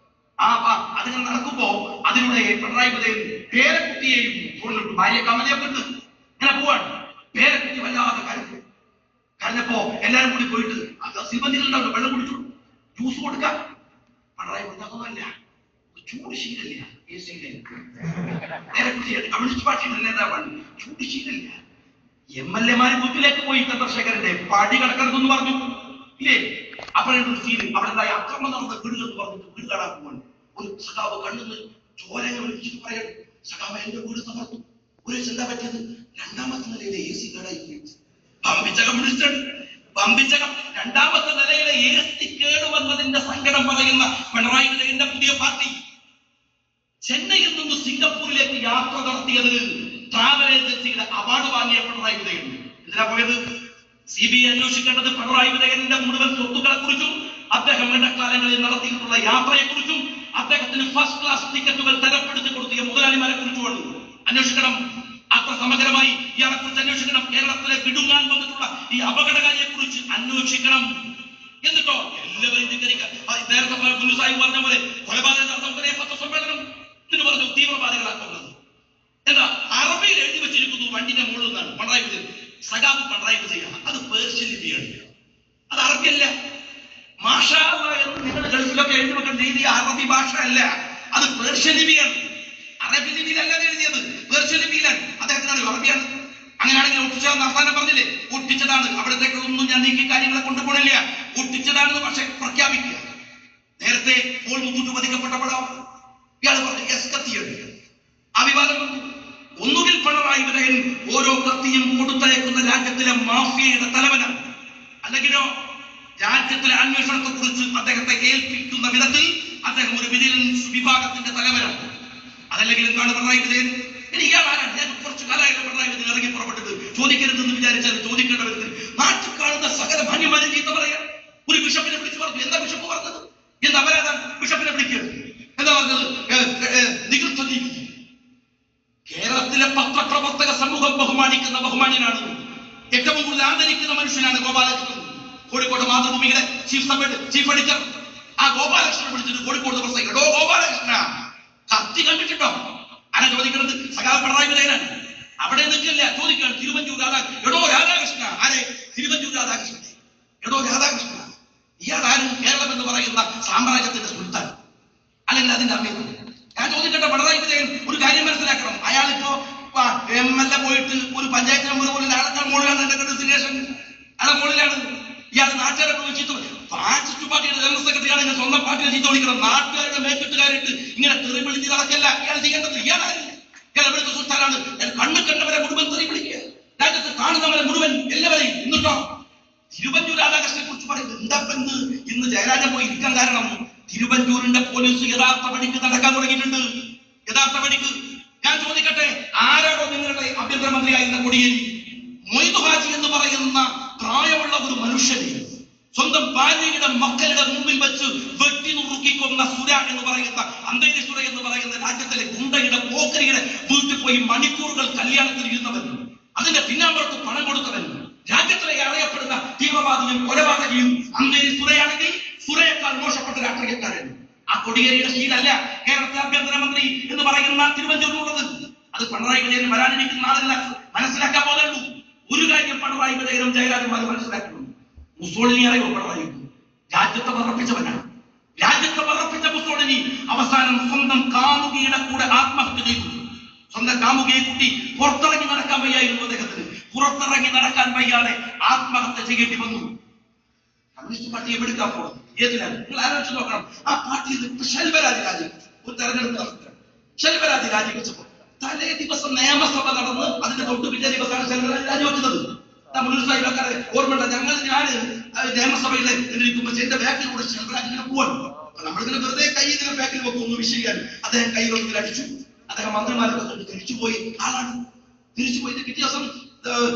അതിങ്ങനെ നടക്കുമ്പോ അതിലൂടെ പിണറായി വിജയൻ പേരക്കുട്ടിയെയും കൊണ്ടിട്ടു, ഭാര്യ കമലയൊക്കെ ഉണ്ട്, ഇങ്ങനെ പോവാണ്. പേരക്കുട്ടി വല്ലാതെ കരഞ്ഞപ്പോ എല്ലാരും കൂടി പോയിട്ട് സിബന്ധികളുണ്ടാവും, വെള്ളം കുടിച്ചു, ജ്യൂസ് കൊടുക്കാം. പിണറായി പറഞ്ഞല്ല, ചൂട് ശീലല്ല, പേരക്കുട്ടിയാണ്, കമ്മ്യൂണിസ്റ്റ് പാർട്ടിയുടെ നേതാവാണ്, ചൂട് ശീലല്ല. MLA-മാര് വീട്ടിലേക്ക് പോയി ചന്ദ്രശേഖരന്റെ പടി കിടക്കരുതെന്ന് പറഞ്ഞു ഇല്ലേ? അപ്പോഴൊരു സീൻ അവിടെ അക്രമം നടന്ന വീടുകളെന്ന് പറഞ്ഞിട്ട് വീട് കാണാൻ പോവാണ്. ഒരു സഖാവ് കണ്ണുന്ന് ചോരയെ വിളിച്ചിട്ട് പറയണം, സഖാവ് എന്റെ വീട് തകർത്തു, ഒരു എന്താ പറ്റിയത്? രണ്ടാമത്തെ നിലയിലെ AC കേടായി പോയി. പമ്പിച്ച കമ്മ്യൂണിസ്റ്റാണ്, പമ്പിച്ചകം. രണ്ടാമത്തെ നിലയിലെ AC കേട് വന്നതിന്റെ സങ്കടം പറയുന്ന പിണറായി വിജയന്റെ പുതിയ പാർട്ടി ചെന്നൈയിൽ നിന്ന് സിംഗപ്പൂരിലേക്ക് യാത്ര നടത്തിയതിന് ട്രാവൽ ഏജൻസിയുടെ അവാർഡ് വാങ്ങിയ പിണറായി വിജയൻ എന്തിനാ പോയത്? CBI അന്വേഷിക്കേണ്ടത് പിണറായി വിജയന്റെ മുഴുവൻ സ്വത്തുക്കളെ കുറിച്ചും അദ്ദേഹം ഇടക്കാലങ്ങളിൽ നടത്തിയിട്ടുള്ള യാത്രയെ കുറിച്ചും അദ്ദേഹത്തിന് ഫസ്റ്റ് ക്ലാസ് ടിക്കറ്റുകൾ തരപ്പെടുത്തി കൊടുത്തിയ മുതലാളിമാരെ കുറിച്ചുമാണ് അന്വേഷിക്കണം. അത്ര സമഗ്രമായി ഇയാളെ കുറിച്ച് അന്വേഷിക്കണം. കേരളത്തിലെ വിടുങ്ങാൻ വന്നിട്ടുള്ള ഈ അപകടകാരിയെ കുറിച്ച് അന്വേഷിക്കണം. എന്നിട്ടോ എല്ലാവരും നേരത്തെ കുഞ്ഞുസായി പറഞ്ഞ പോലെ കൊലപാതകം നടന്നവരെ പത്രസമ്മേളനം എന്ന് പറഞ്ഞു തീവ്രവാദികളാക്കുന്നത്. എന്താ അറബിയിൽ എഴുതി വെച്ചിരിക്കുന്നു വണ്ടിന്റെ മുകളിൽ നിന്നാണ് പിണറായി വിജയൻ, സഖാവ് പിണറായി വിജയൻ. അത് പേർഷ്യൻ ലിപിയാണ്, അത് അറബിയല്ല. മാഷാ അല്ലാഹ് എന്ന് നിങ്ങൾ ഗൾഫിലൊക്കെ എഴുതി വെക്കുന്ന രീതി അറബി ഭാഷ അല്ല, അത് പേർഷ്യൻ ലിപിയാണ്. അറബി ലിപിയിലല്ല എഴുതിയത്, പേർഷ്യൻ ലിപിയിലാണ്. അദ്ദേഹത്തിനാണ് അറബിയാണ്. അങ്ങനെയാണെങ്കിൽ ഒട്ടിച്ചതെന്ന് അവസാനം പറഞ്ഞില്ലേ, ഒട്ടിച്ചതാണ്. അവിടത്തേക്കൊന്നും ഞാൻ നീക്കി കാര്യങ്ങളെ കൊണ്ടുപോകണില്ല, ഒട്ടിച്ചതാണെന്ന് പക്ഷെ പ്രഖ്യാപിക്കുക. നേരത്തെ പോൾ മുത്തൂറ്റ് വധിക്കപ്പെട്ടപ്പോഴോ ഇയാൾ പറഞ്ഞു യെസ് കത്തിയാണ്. ആ വിവാദം വന്നു. ഒന്നുകിൽ പിണറായി വിജയൻ ഓരോ കത്തിയും കൊടുത്തയക്കുന്ന രാജ്യത്തിലെ മാഫിയയുടെ തലവനാണ്, അല്ലെങ്കിലോ രാജ്യത്തിലെ അന്വേഷണത്തെ കുറിച്ച് അദ്ദേഹത്തെ ഏൽപ്പിക്കുന്ന വിധത്തിൽ അദ്ദേഹം ഒരു വിജിലൻസ് വിഭാഗത്തിന്റെ തലവനാണ്. അതല്ലെങ്കിൽ എന്താണ് പിണറായി വിജയൻ? ഇനി ഇയാൾ ആരാണ്? ഞാൻ കുറച്ചു കാലമായിട്ട് പിണറായി വിജയൻ ഇറങ്ങി പുറപ്പെട്ടത്. ചോദിക്കരുതെന്ന് വിചാരിച്ചാൽ ചോദിക്കേണ്ട വിധത്തിൽ നാട്ടിൽ കാണുന്ന സകല മാന്യന്മാരെ ചീത്ത പറയാം. ഒരു ബിഷപ്പിനെ വിളിച്ചു പറഞ്ഞു. എന്താ ബിഷപ്പ് പറഞ്ഞത്? എന്ത് അപരാധം ബിഷപ്പിനെ വിളിക്കുക? എന്താ പറഞ്ഞത്? നികൃഷ്ട നീതി. കേരളത്തിലെ പത്രപ്രവർത്തക സമൂഹം ബഹുമാനിക്കുന്ന ബഹുമാന്യനാണ്, ഏറ്റവും കൂടുതൽ ആദരിക്കുന്ന മനുഷ്യനാണ് ഗോപാലകൃഷ്ണൻ. കോഴിക്കോട് മാതൃഭൂമിയുടെ ചീഫ് എഡിറ്റർ. ആ ഗോപാലകൃഷ്ണനെ വിളിച്ചിട്ട് കോഴിക്കോട് പ്രസംഗിക്കും. ഓ ഗോപാലകൃഷ്ണ, കത്തി കണ്ടിട്ടുണ്ടോ? ആരാ ചോദിക്കുന്നത്? സഖാവ് പിണറായി വിജയനാണ്. അവിടെ നിൽക്കില്ല, ചോദിക്കുകയാണ് തിരുവഞ്ചൂർ രാധാകൃഷ്ണൻ. എടോ രാധാകൃഷ്ണ. ആരെ? തിരുവഞ്ചൂർ രാധാകൃഷ്ണൻ. എടോ രാധാകൃഷ്ണ, ഇയാളാരും കേരളം എന്ന് പറയുന്ന സാമ്രാജ്യത്തിന്റെ സുൽത്താൻ അല്ലെങ്കിൽ അതിന്റെ അമീർ. ഞാൻ ചോദിക്കട്ടെ, പിണറായി വിജയൻ ഒരു കാര്യം മനസ്സിലാക്കണം. അയാളിപ്പോ MLA പോയിട്ട് ഒരു പഞ്ചായത്ത് മെമ്പർ പോലും അയാളെക്കാൾ മുകളിലാണ് എന്റെ ഡെസിഗ്നേഷൻ, അയാളെ മുകളിലാണ്. ഇയാൾ നാട്ടുകാരെ ചീത്ത, ഫാസിസ്റ്റ് പാർട്ടിയുടെ ജനറൽ സെക്രട്ടറി ആണെങ്കിൽ സ്വന്തം പാർട്ടിയെ ചീത്ത വിളിക്കണം. നാട്ടുകാരുടെ മേക്കെട്ടുകാരിട്ട് ഇങ്ങനെ തെറി വിളിച്ച് നടക്കല്ല ഇയാൾ ചെയ്യേണ്ടത്. ഇയാളാരില്ല, ഇയാൾ എവിടുത്തെ സുൽത്താനാണ്? കണ്ണു കണ്ടവരെ മുഴുവൻ തെറി വിളിക്കുക, രാജ്യത്ത് കാണുന്നവരെ മുഴുവൻ എല്ലാവരെയും. എന്നിട്ടോ തിരുവഞ്ചൂർ രാധാകൃഷ്ണനെ കുറിച്ച് പറയുന്നത് എന്താപ്പെന്ന് ഇന്ന് ജയരാജൻ പോയി ഇരിക്കാൻ കാരണം തിരുവഞ്ചൂരിന്റെ പോലീസ് യഥാർത്ഥ പണിക്ക് നടക്കാൻ തുടങ്ങിയിട്ടുണ്ട്. യഥാർത്ഥ പണിക്ക്. ഞാൻ ചോദിക്കട്ടെ, ആരാണോ നിങ്ങളുടെ ആഭ്യന്തരമന്ത്രിയായിരുന്ന കൊടിയേരി? മൊയ്തു ഹാജി എന്ന് പറയുന്ന പ്രായമുള്ള ഒരു മനുഷ്യനെ സ്വന്തം ഭാര്യയുടെ മക്കളുടെ മുമ്പിൽ വെച്ച് വെട്ടി നുറുക്കിക്കൊന്ന സുര എന്ന് പറയുന്ന അന്തേരി സുര എന്ന് പറയുന്ന രാജ്യത്തിലെ ഗുണ്ടയുടെ പോക്കരിയുടെ വീട്ടിൽ പോയി മണിക്കൂറുകൾ കല്യാണത്തിൽ ഇരുന്നവൻ, അതിന്റെ പിന്നാമ്പുറത്ത് പണം കൊടുത്തവൻ, രാജ്യത്തിലെ അറിയപ്പെടുന്ന തീവ്രവാദിയും കൊലപാതകയും അന്തേരി സുരയാണെങ്കിൽ സുരയേക്കാൾ മോശപ്പെട്ട രാഷ്ട്രീയക്കാരൻ. ആ കൊടിയേരിയുടെ ശീലല്ല കേരളത്തിലെ ആഭ്യന്തരമന്ത്രി എന്ന് പറയുന്ന തിരുവഞ്ചൂരിലുള്ളത്. അത് പിണറായി വിജയൻ വരാനിരിക്കുന്ന ആളല്ല മനസ്സിലാക്കാൻ പോകുന്നുള്ളൂ. ഒരു കാര്യം പിണറായി വിജയനും ജയരാജന്മാരും മനസ്സിലാക്കണം. മുസോളിനി അറിയോ? പിണറായി രാജ്യത്തെ പറപ്പിച്ചവനാണ്. രാജ്യത്തെ പറപ്പിച്ച മുസോളിനി അവസാനം സ്വന്തം കാമുകിയുടെ കൂടെ ആത്മഹത്യ ചെയ്തു. സ്വന്തം കാമുകിയെ കുട്ടി പുറത്തിറങ്ങി നടക്കാൻ വയ്യായിരുന്നു അദ്ദേഹത്തിന്. പുറത്തിറങ്ങി നടക്കാൻ വയ്യാതെ ആത്മഹത്യ ചെയ്യേണ്ടി വന്നു. കമ്മ്യൂണിസ്റ്റ് പാർട്ടി എവിടുക്കാൻ പോകുന്നത്? ഏതിലാണ്? നിങ്ങൾ ആലോചിച്ച് നോക്കണം. ആ പാർട്ടിയിൽ ശെൽവരാജ് രാജിവെച്ചു. ഒരു തെരഞ്ഞെടുപ്പ് നടത്തുക. ശെൽവരാജ് രാജിവെച്ചപ്പോൾ തലേ ദിവസം നിയമസഭ നടന്ന് അതിന്റെ തൊട്ട് പിറ്റേ ദിവസമാണ് ശെൽവരാജ് രാജിവെച്ചത്. മുനിസിപ്പാലിറ്റിക്കാരെ ഓർമ്മയുണ്ട്? ഞാൻ നിയമസഭയിൽ ഇരിക്കുമ്പോൾ എന്റെ ബാക്കിലൂടെ ശെൽവരാജ് ഇങ്ങനെ പോവാണ്. നമ്മളിങ്ങനെ വെറുതെ കൈ ഇങ്ങനെ ബാക്കിൽ വെക്കും, ഒന്ന് വിഷയിക്കാൻ. അദ്ദേഹം കൈകളൊക്കെ അടിച്ചു. അദ്ദേഹം മന്ത്രിമാരൊക്കെ കൊണ്ട് തിരിച്ചുപോയി ആളാണ്. തിരിച്ചുപോയിട്ട് കിട്ടിയ ദിവസം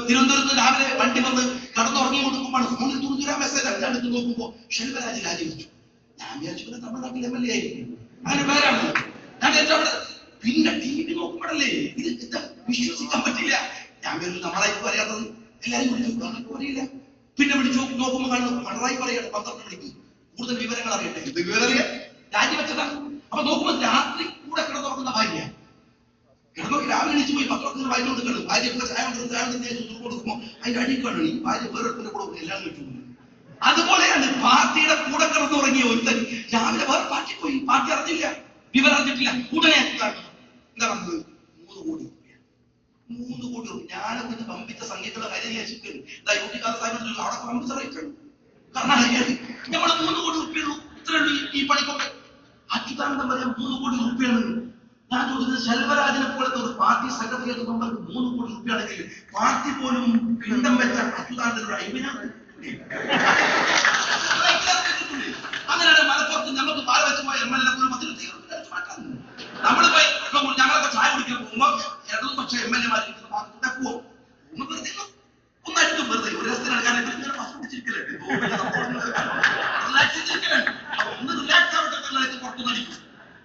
തിരുവനന്തപുരത്ത് രാവിലെ വണ്ടി വന്ന് കടന്നുറങ്ങി കൊടുക്കുമ്പോൾ ഫോണിൽ തുറന്നൊരു മെസ്സേജ് അടുത്ത് നോക്കുമ്പോ ശെൽവരാജ് രാജിവെച്ചു. ഞാൻ വിചാരിച്ചു തമിഴ്നാട്ടിൽ MLA ആയിരിക്കും, അങ്ങനെ പേരാണ്. ഞാൻ വിചാരിച്ചവിടെ പിന്നെ TV നോക്കുമ്പോഴല്ലേ ഇത് വിശ്വസിക്കാൻ പറ്റില്ല. ഞാൻ വിചാരിച്ചു നമ്മളായിരിക്കും അറിയാത്തത്, എല്ലാരും വിളിച്ചു അറിയില്ല. പിന്നെ വിളിച്ചു നോക്കുമ്പോൾ കാണുന്നു പിണറായി പറയാണ് 12 മണിക്ക് കൂടുതൽ വിവരങ്ങൾ അറിയട്ടെ. ഇത് വിവരം അറിയാം, രാജിവെച്ചതാണ്. അപ്പൊ നോക്കുമ്പോൾ രാത്രി കൂടെ കിടന്നുറങ്ങുന്ന ഭാര്യ കിടന്നൊക്കെ രാവിലെ എണീച്ച് പോയി പത്രത്തിന് വായിച്ചു കൊടുക്കണം. ഭാര്യ കൊടുക്കുമ്പോൾ അതിന്റെ അടിക്കാണ് ഈ ഭാര്യ വേറെ കൂടെ എല്ലാം കഴിച്ചു. അതുപോലെയാണ് പാർട്ടിയുടെ കൂടെ കിടന്നുറങ്ങിയ ഒരുത്തൻ രാവിലെ വേറെ പാർട്ടി പോയി. പാർട്ടി അറിഞ്ഞില്ല, വിവരം അറിഞ്ഞിട്ടില്ല. ഉടനെ എന്താ പറഞ്ഞത്? 3 കോടി രൂപ. 3 കോടി രൂപ. ഞാനൊക്കെ പമ്പിച്ച സംഖ്യകളുടെ കാര്യം അവിടെ പമ്പിച്ച റേറ്റാണ്. കാരണം നമ്മൾ 3 കോടി രൂപയുള്ളൂ, ഇത്രയുള്ളൂ ഈ പണിക്കൊക്കെ. അച്യുതാനന്ദൻ പറയാം 3 കോടി രൂപയാണ്. ഞാൻ ചോദിച്ചത് ശെൽവരാജിനെ പോലത്തെ ഒരു പാർട്ടി സെക്രട്ടറിയേറ്റ് മെമ്പർക്ക് 3 കോടി രൂപയാണെങ്കിൽ പാർട്ടി പോലും പിണ്ടം വെച്ച അച്യുതാനന്ദനോട് അയ്യനാണ്. അങ്ങനെയാണ് മലപ്പുറത്ത് ഞങ്ങൾക്ക് പാല വെച്ച് പോയ MLA മാറ്റാൻ നമ്മളിപ്പോയി ഞങ്ങളൊക്കെ ചായ കുടിക്കാൻ പോകുമ്പോൾ ഇടതുപക്ഷ MLA പോകും. ഒന്നായിട്ട് വെറുതെ ഒരു രസത്തിന് എടുക്കാൻ ഒന്ന് റിലാക്സ് ആവട്ടെ പുറത്തുനിന്ന് അടിക്കും.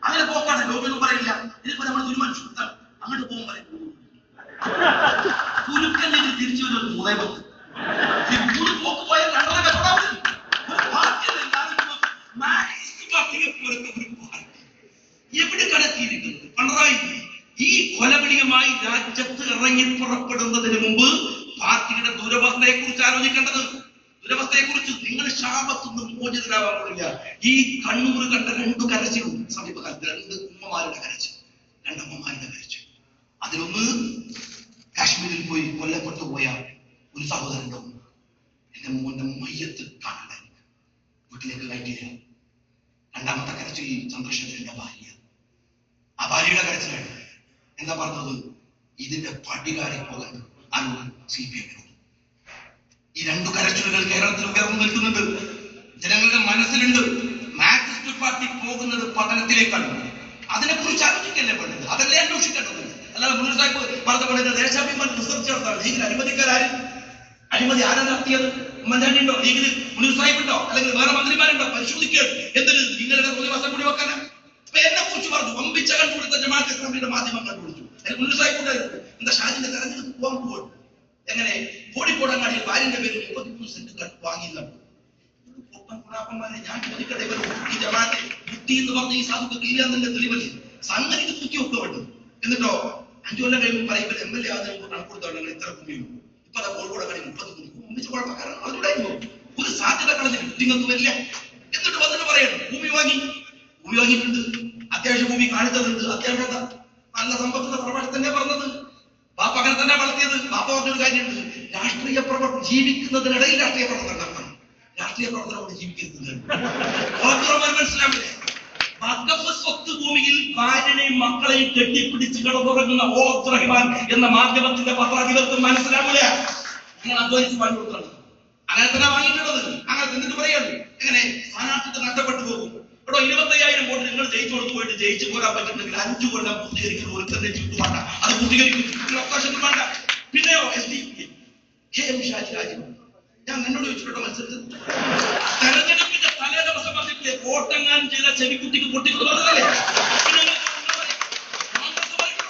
അങ്ങനെ പോക്കാണ്. ലോകമൊന്നും പറയില്ല. ഇതിപ്പോ നമ്മൾ തീരുമാനിച്ചു അങ്ങോട്ട് പോകും പറയും കുരുക്കൻ തിരിച്ചു വരും 3 പോക്ക് പോയാൽ 2 എവിടെ കടത്തിയിരിക്കുന്നത് പിണറായി? ഈ കൊലവിളിയുമായി രാജ്യത്ത് ഇറങ്ങി പുറപ്പെടുന്നതിന് മുമ്പ് പാർട്ടിയുടെ ദുരവസ്ഥയെ കുറിച്ച് ആലോചിക്കേണ്ടത്. ദുരവസ്ഥയെ കുറിച്ച് നിങ്ങൾ ശാപത്തൊന്നും മോചിതരാവാൻ പോലില്ല. ഈ കണ്ണൂർ കണ്ട 2 കരച്ചിലും സമീപകാലത്ത് 2 ഉമ്മമാരുടെ കരച്ചിൽ, 2 അമ്മമാരുടെ കരച്ചിൽ. അതിലൊന്ന് കാശ്മീരിൽ പോയി കൊല്ലപ്പെട്ടു പോയ ഒരു സഹോദരന്റെ ഉമ്മ. എന്റെ മോന്റെ മയ്യത്ത് കാണാൻ വീട്ടിലേക്ക് കയറ്റിയില്ല. 2ാമത്തെ കരച്ചിൽ ചന്ദ്രശേഖരന്റെ ഭാര്യ. ആ ഭാര്യയുടെ കരച്ചിലാണ്. എന്താ പറഞ്ഞത്? ഇതിന്റെ പടികാരി പോകാൻ ആരോട് CPM. ഈ 2 കരച്ചിലുകൾ കേരളത്തിൽ ഉയർന്നു നിൽക്കുന്നുണ്ട്. ജനങ്ങളുടെ മനസ്സിലുണ്ട്. മാർക്സിസ്റ്റ് പാർട്ടി പോകുന്നത് പതനത്തിലേക്കാണ്. അതിനെക്കുറിച്ച് ആലോചിക്കല്ലേ വേണ്ടത്? അതല്ലേ അന്വേഷിക്കേണ്ടത്. അല്ലാതെ മുന്നൂർ സാഹിബ് പറഞ്ഞ പോലെ ദേശാഭിമാൻ റിസർച്ച് നടത്താണ്. ലീഗിൽ അഴിമതിക്കാരും അഴിമതി ആരാ നടത്തിയത്? ഉമ്മൻചാണ്ടി ഉണ്ടോ? ലീഗിൽ മുന്നൂർ സാഹിബ് ഉണ്ടോ? അല്ലെങ്കിൽ വേറെ മന്ത്രിമാരുണ്ടോ? പരിശോധിക്കുക. എന്തിന് നിങ്ങളുടെ പ്രതിമാസം കൂടി വെക്കാനാ? എന്നെ കുറിച്ച് പറഞ്ഞു വമ്പിച്ച കണ്ടുപിടുത്ത ജമാഅത്ത് ഇസ്ലാമിയുടെ മാധ്യമം കണ്ടുപിടിച്ചു. മുന്നൂർ സാഹിബ് ഉണ്ടായിരുന്നു. എന്താ ഷാജിന്റെ തെരഞ്ഞെടുപ്പ് പോകാൻ പോകും. എങ്ങനെ കോഴിക്കോടങ്ങാടിയിൽ ഭാര്യന്റെ പേരിൽ 33 സെന്റ് വാങ്ങിയതാണ്. ഞാൻ ചോദിക്കട്ടെ, ഈ ജമാഅത്തെ ബുദ്ധി എന്ന് പറഞ്ഞ ഈ സാധുക്കൾ ഇല്ലാന്നല്ലേ തെളിവല്ലേ? സംഗതി തൂക്കി ഒക്കെ വേണ്ടത്. എന്നിട്ടോ 5 കൊല്ലം കഴിയുമ്പോൾ പറയുമ്പോൾ MLA ആദ്യം കണക്കൊടുത്താണ് ഇത്ര ഭൂമിയുള്ളൂ. ഇപ്പൊ അതാ കോഴിക്കോടങ്ങാടി 30 ഭൂമി ഒന്നിച്ച് കുഴപ്പക്കാരൻ അതുകൂടായിരുന്നു. ഒരു സാധ്യത കളഞ്ഞ് ബുദ്ധിങ്ങൊന്നും വരില്ല. എന്നിട്ട് വന്നിട്ട് പറയണം ഭൂമി വാങ്ങിയിട്ടുണ്ട്, അത്യാവശ്യം ഭൂമി കാണിച്ചതുണ്ട്, അത്യാവശ്യം നല്ല സമ്പത്തുള്ള പ്രവർത്തനം തന്നെ പറഞ്ഞത്. ബാപ്പ അങ്ങനെ തന്നെ വളർത്തിയത്. ബാപ്പ പറഞ്ഞൊരു കാര്യമുണ്ട്, രാഷ്ട്രീയ പ്രവർത്തനം ജീവിക്കുന്നതിനിടയിൽ രാഷ്ട്രീയ പ്രവർത്തനം നടത്തണം. രാഷ്ട്രീയ പ്രവർത്തനം ജീവിക്കുന്നത് മനസ്സിലാവില്ലേ? വഖഫ് സ്വത്ത് ഭൂമിയിൽ ഭാര്യനെയും മക്കളെയും കെട്ടിപ്പിടിച്ച് കിടന്നുറങ്ങുന്ന ഓഫ് റഹ്മാൻ എന്ന മാധ്യമത്തിന്റെ പത്രാധിപത്യം മനസ്സിലാവില്ല. നിങ്ങൾ അധ്വാനിച്ച് വാങ്ങി കൊടുക്കണം. അങ്ങനെ തന്നെ വാങ്ങിയിട്ടുള്ളത്. അങ്ങനെ എന്നിട്ട് പറയാണ് എങ്ങനെ സ്ഥാനാർത്ഥിത്വം നഷ്ടപ്പെട്ടു പോകും. ഇവിടെ 25,000 വോട്ട് നിങ്ങൾ ജയിച്ചു കൊടുത്തു പോയിട്ട് ജയിച്ചു പോരാൻ പറ്റുന്നെങ്കിൽ 5 കൊല്ലം പൂർത്തീകരിക്കുന്ന ഒരു തന്നെ ജീവിതം വേണ്ട. അത് പൂർത്തീകരിക്കും അവകാശം വേണ്ട. പിന്നെയോ SDP KM ഷാജി രാജീവ്, ഞാൻ എന്നോട് ചോദിച്ചിട്ടോ മത്സരത്തിൽ തെരഞ്ഞെടുപ്പിന്റെ തലേ ദിവസം വന്നിട്ട് വോട്ടെങ്ങാനും ചെയ്ത ചെവിക്കുട്ടിക്ക് പൊട്ടിക്കുന്നു പറഞ്ഞതല്ലേ? കോൺഗ്രസ് പറയട്ടോ,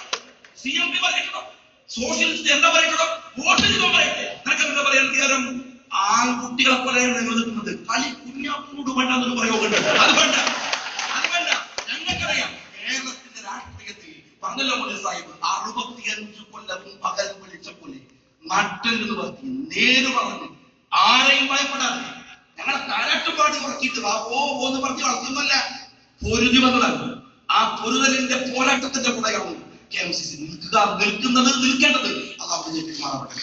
CMP പറയട്ടോ, സോഷ്യലിസ്റ്റ് എന്താ പറയട്ടോ, വോട്ട് ചെയ്തോ പറയട്ടെ. നിനക്ക് എന്താ പറയാൻ അധികാരം? ആൺകുട്ടികളെ പോലെയാണ് നിങ്ങൾ നിൽക്കുന്നത്. കളി കുഞ്ഞാപ്പൂട് വേണ്ട എന്നൊരു പ്രയോഗമുണ്ട്. അത് വേണ്ട. ഞങ്ങൾക്കറിയാം കേരളത്തിന്റെ രാഷ്ട്രീയത്തിൽ പറഞ്ഞല്ലോ മുന്നേ സാഹിബ് 65 കൊല്ലവും പകൽ വിളിച്ച പോലെ നട്ടെന്ന് പറത്തി നേര് പറഞ്ഞു ആരെയും ഭയപ്പെടാതെ ഞങ്ങളെ താരാട്ടുപാടി ഉറക്കിയിട്ട് ഓന്ന് പറഞ്ഞ് വളർത്തുന്നല്ല, പൊരുതി വന്നതാണ്. ആ പൊരുതലിന്റെ പോരാട്ടത്തിന്റെ കൂടെയാണ് KMCC നിൽക്കുന്നത്, നിൽക്കേണ്ടത്. അത് അവിടെ മാറപ്പെട്ട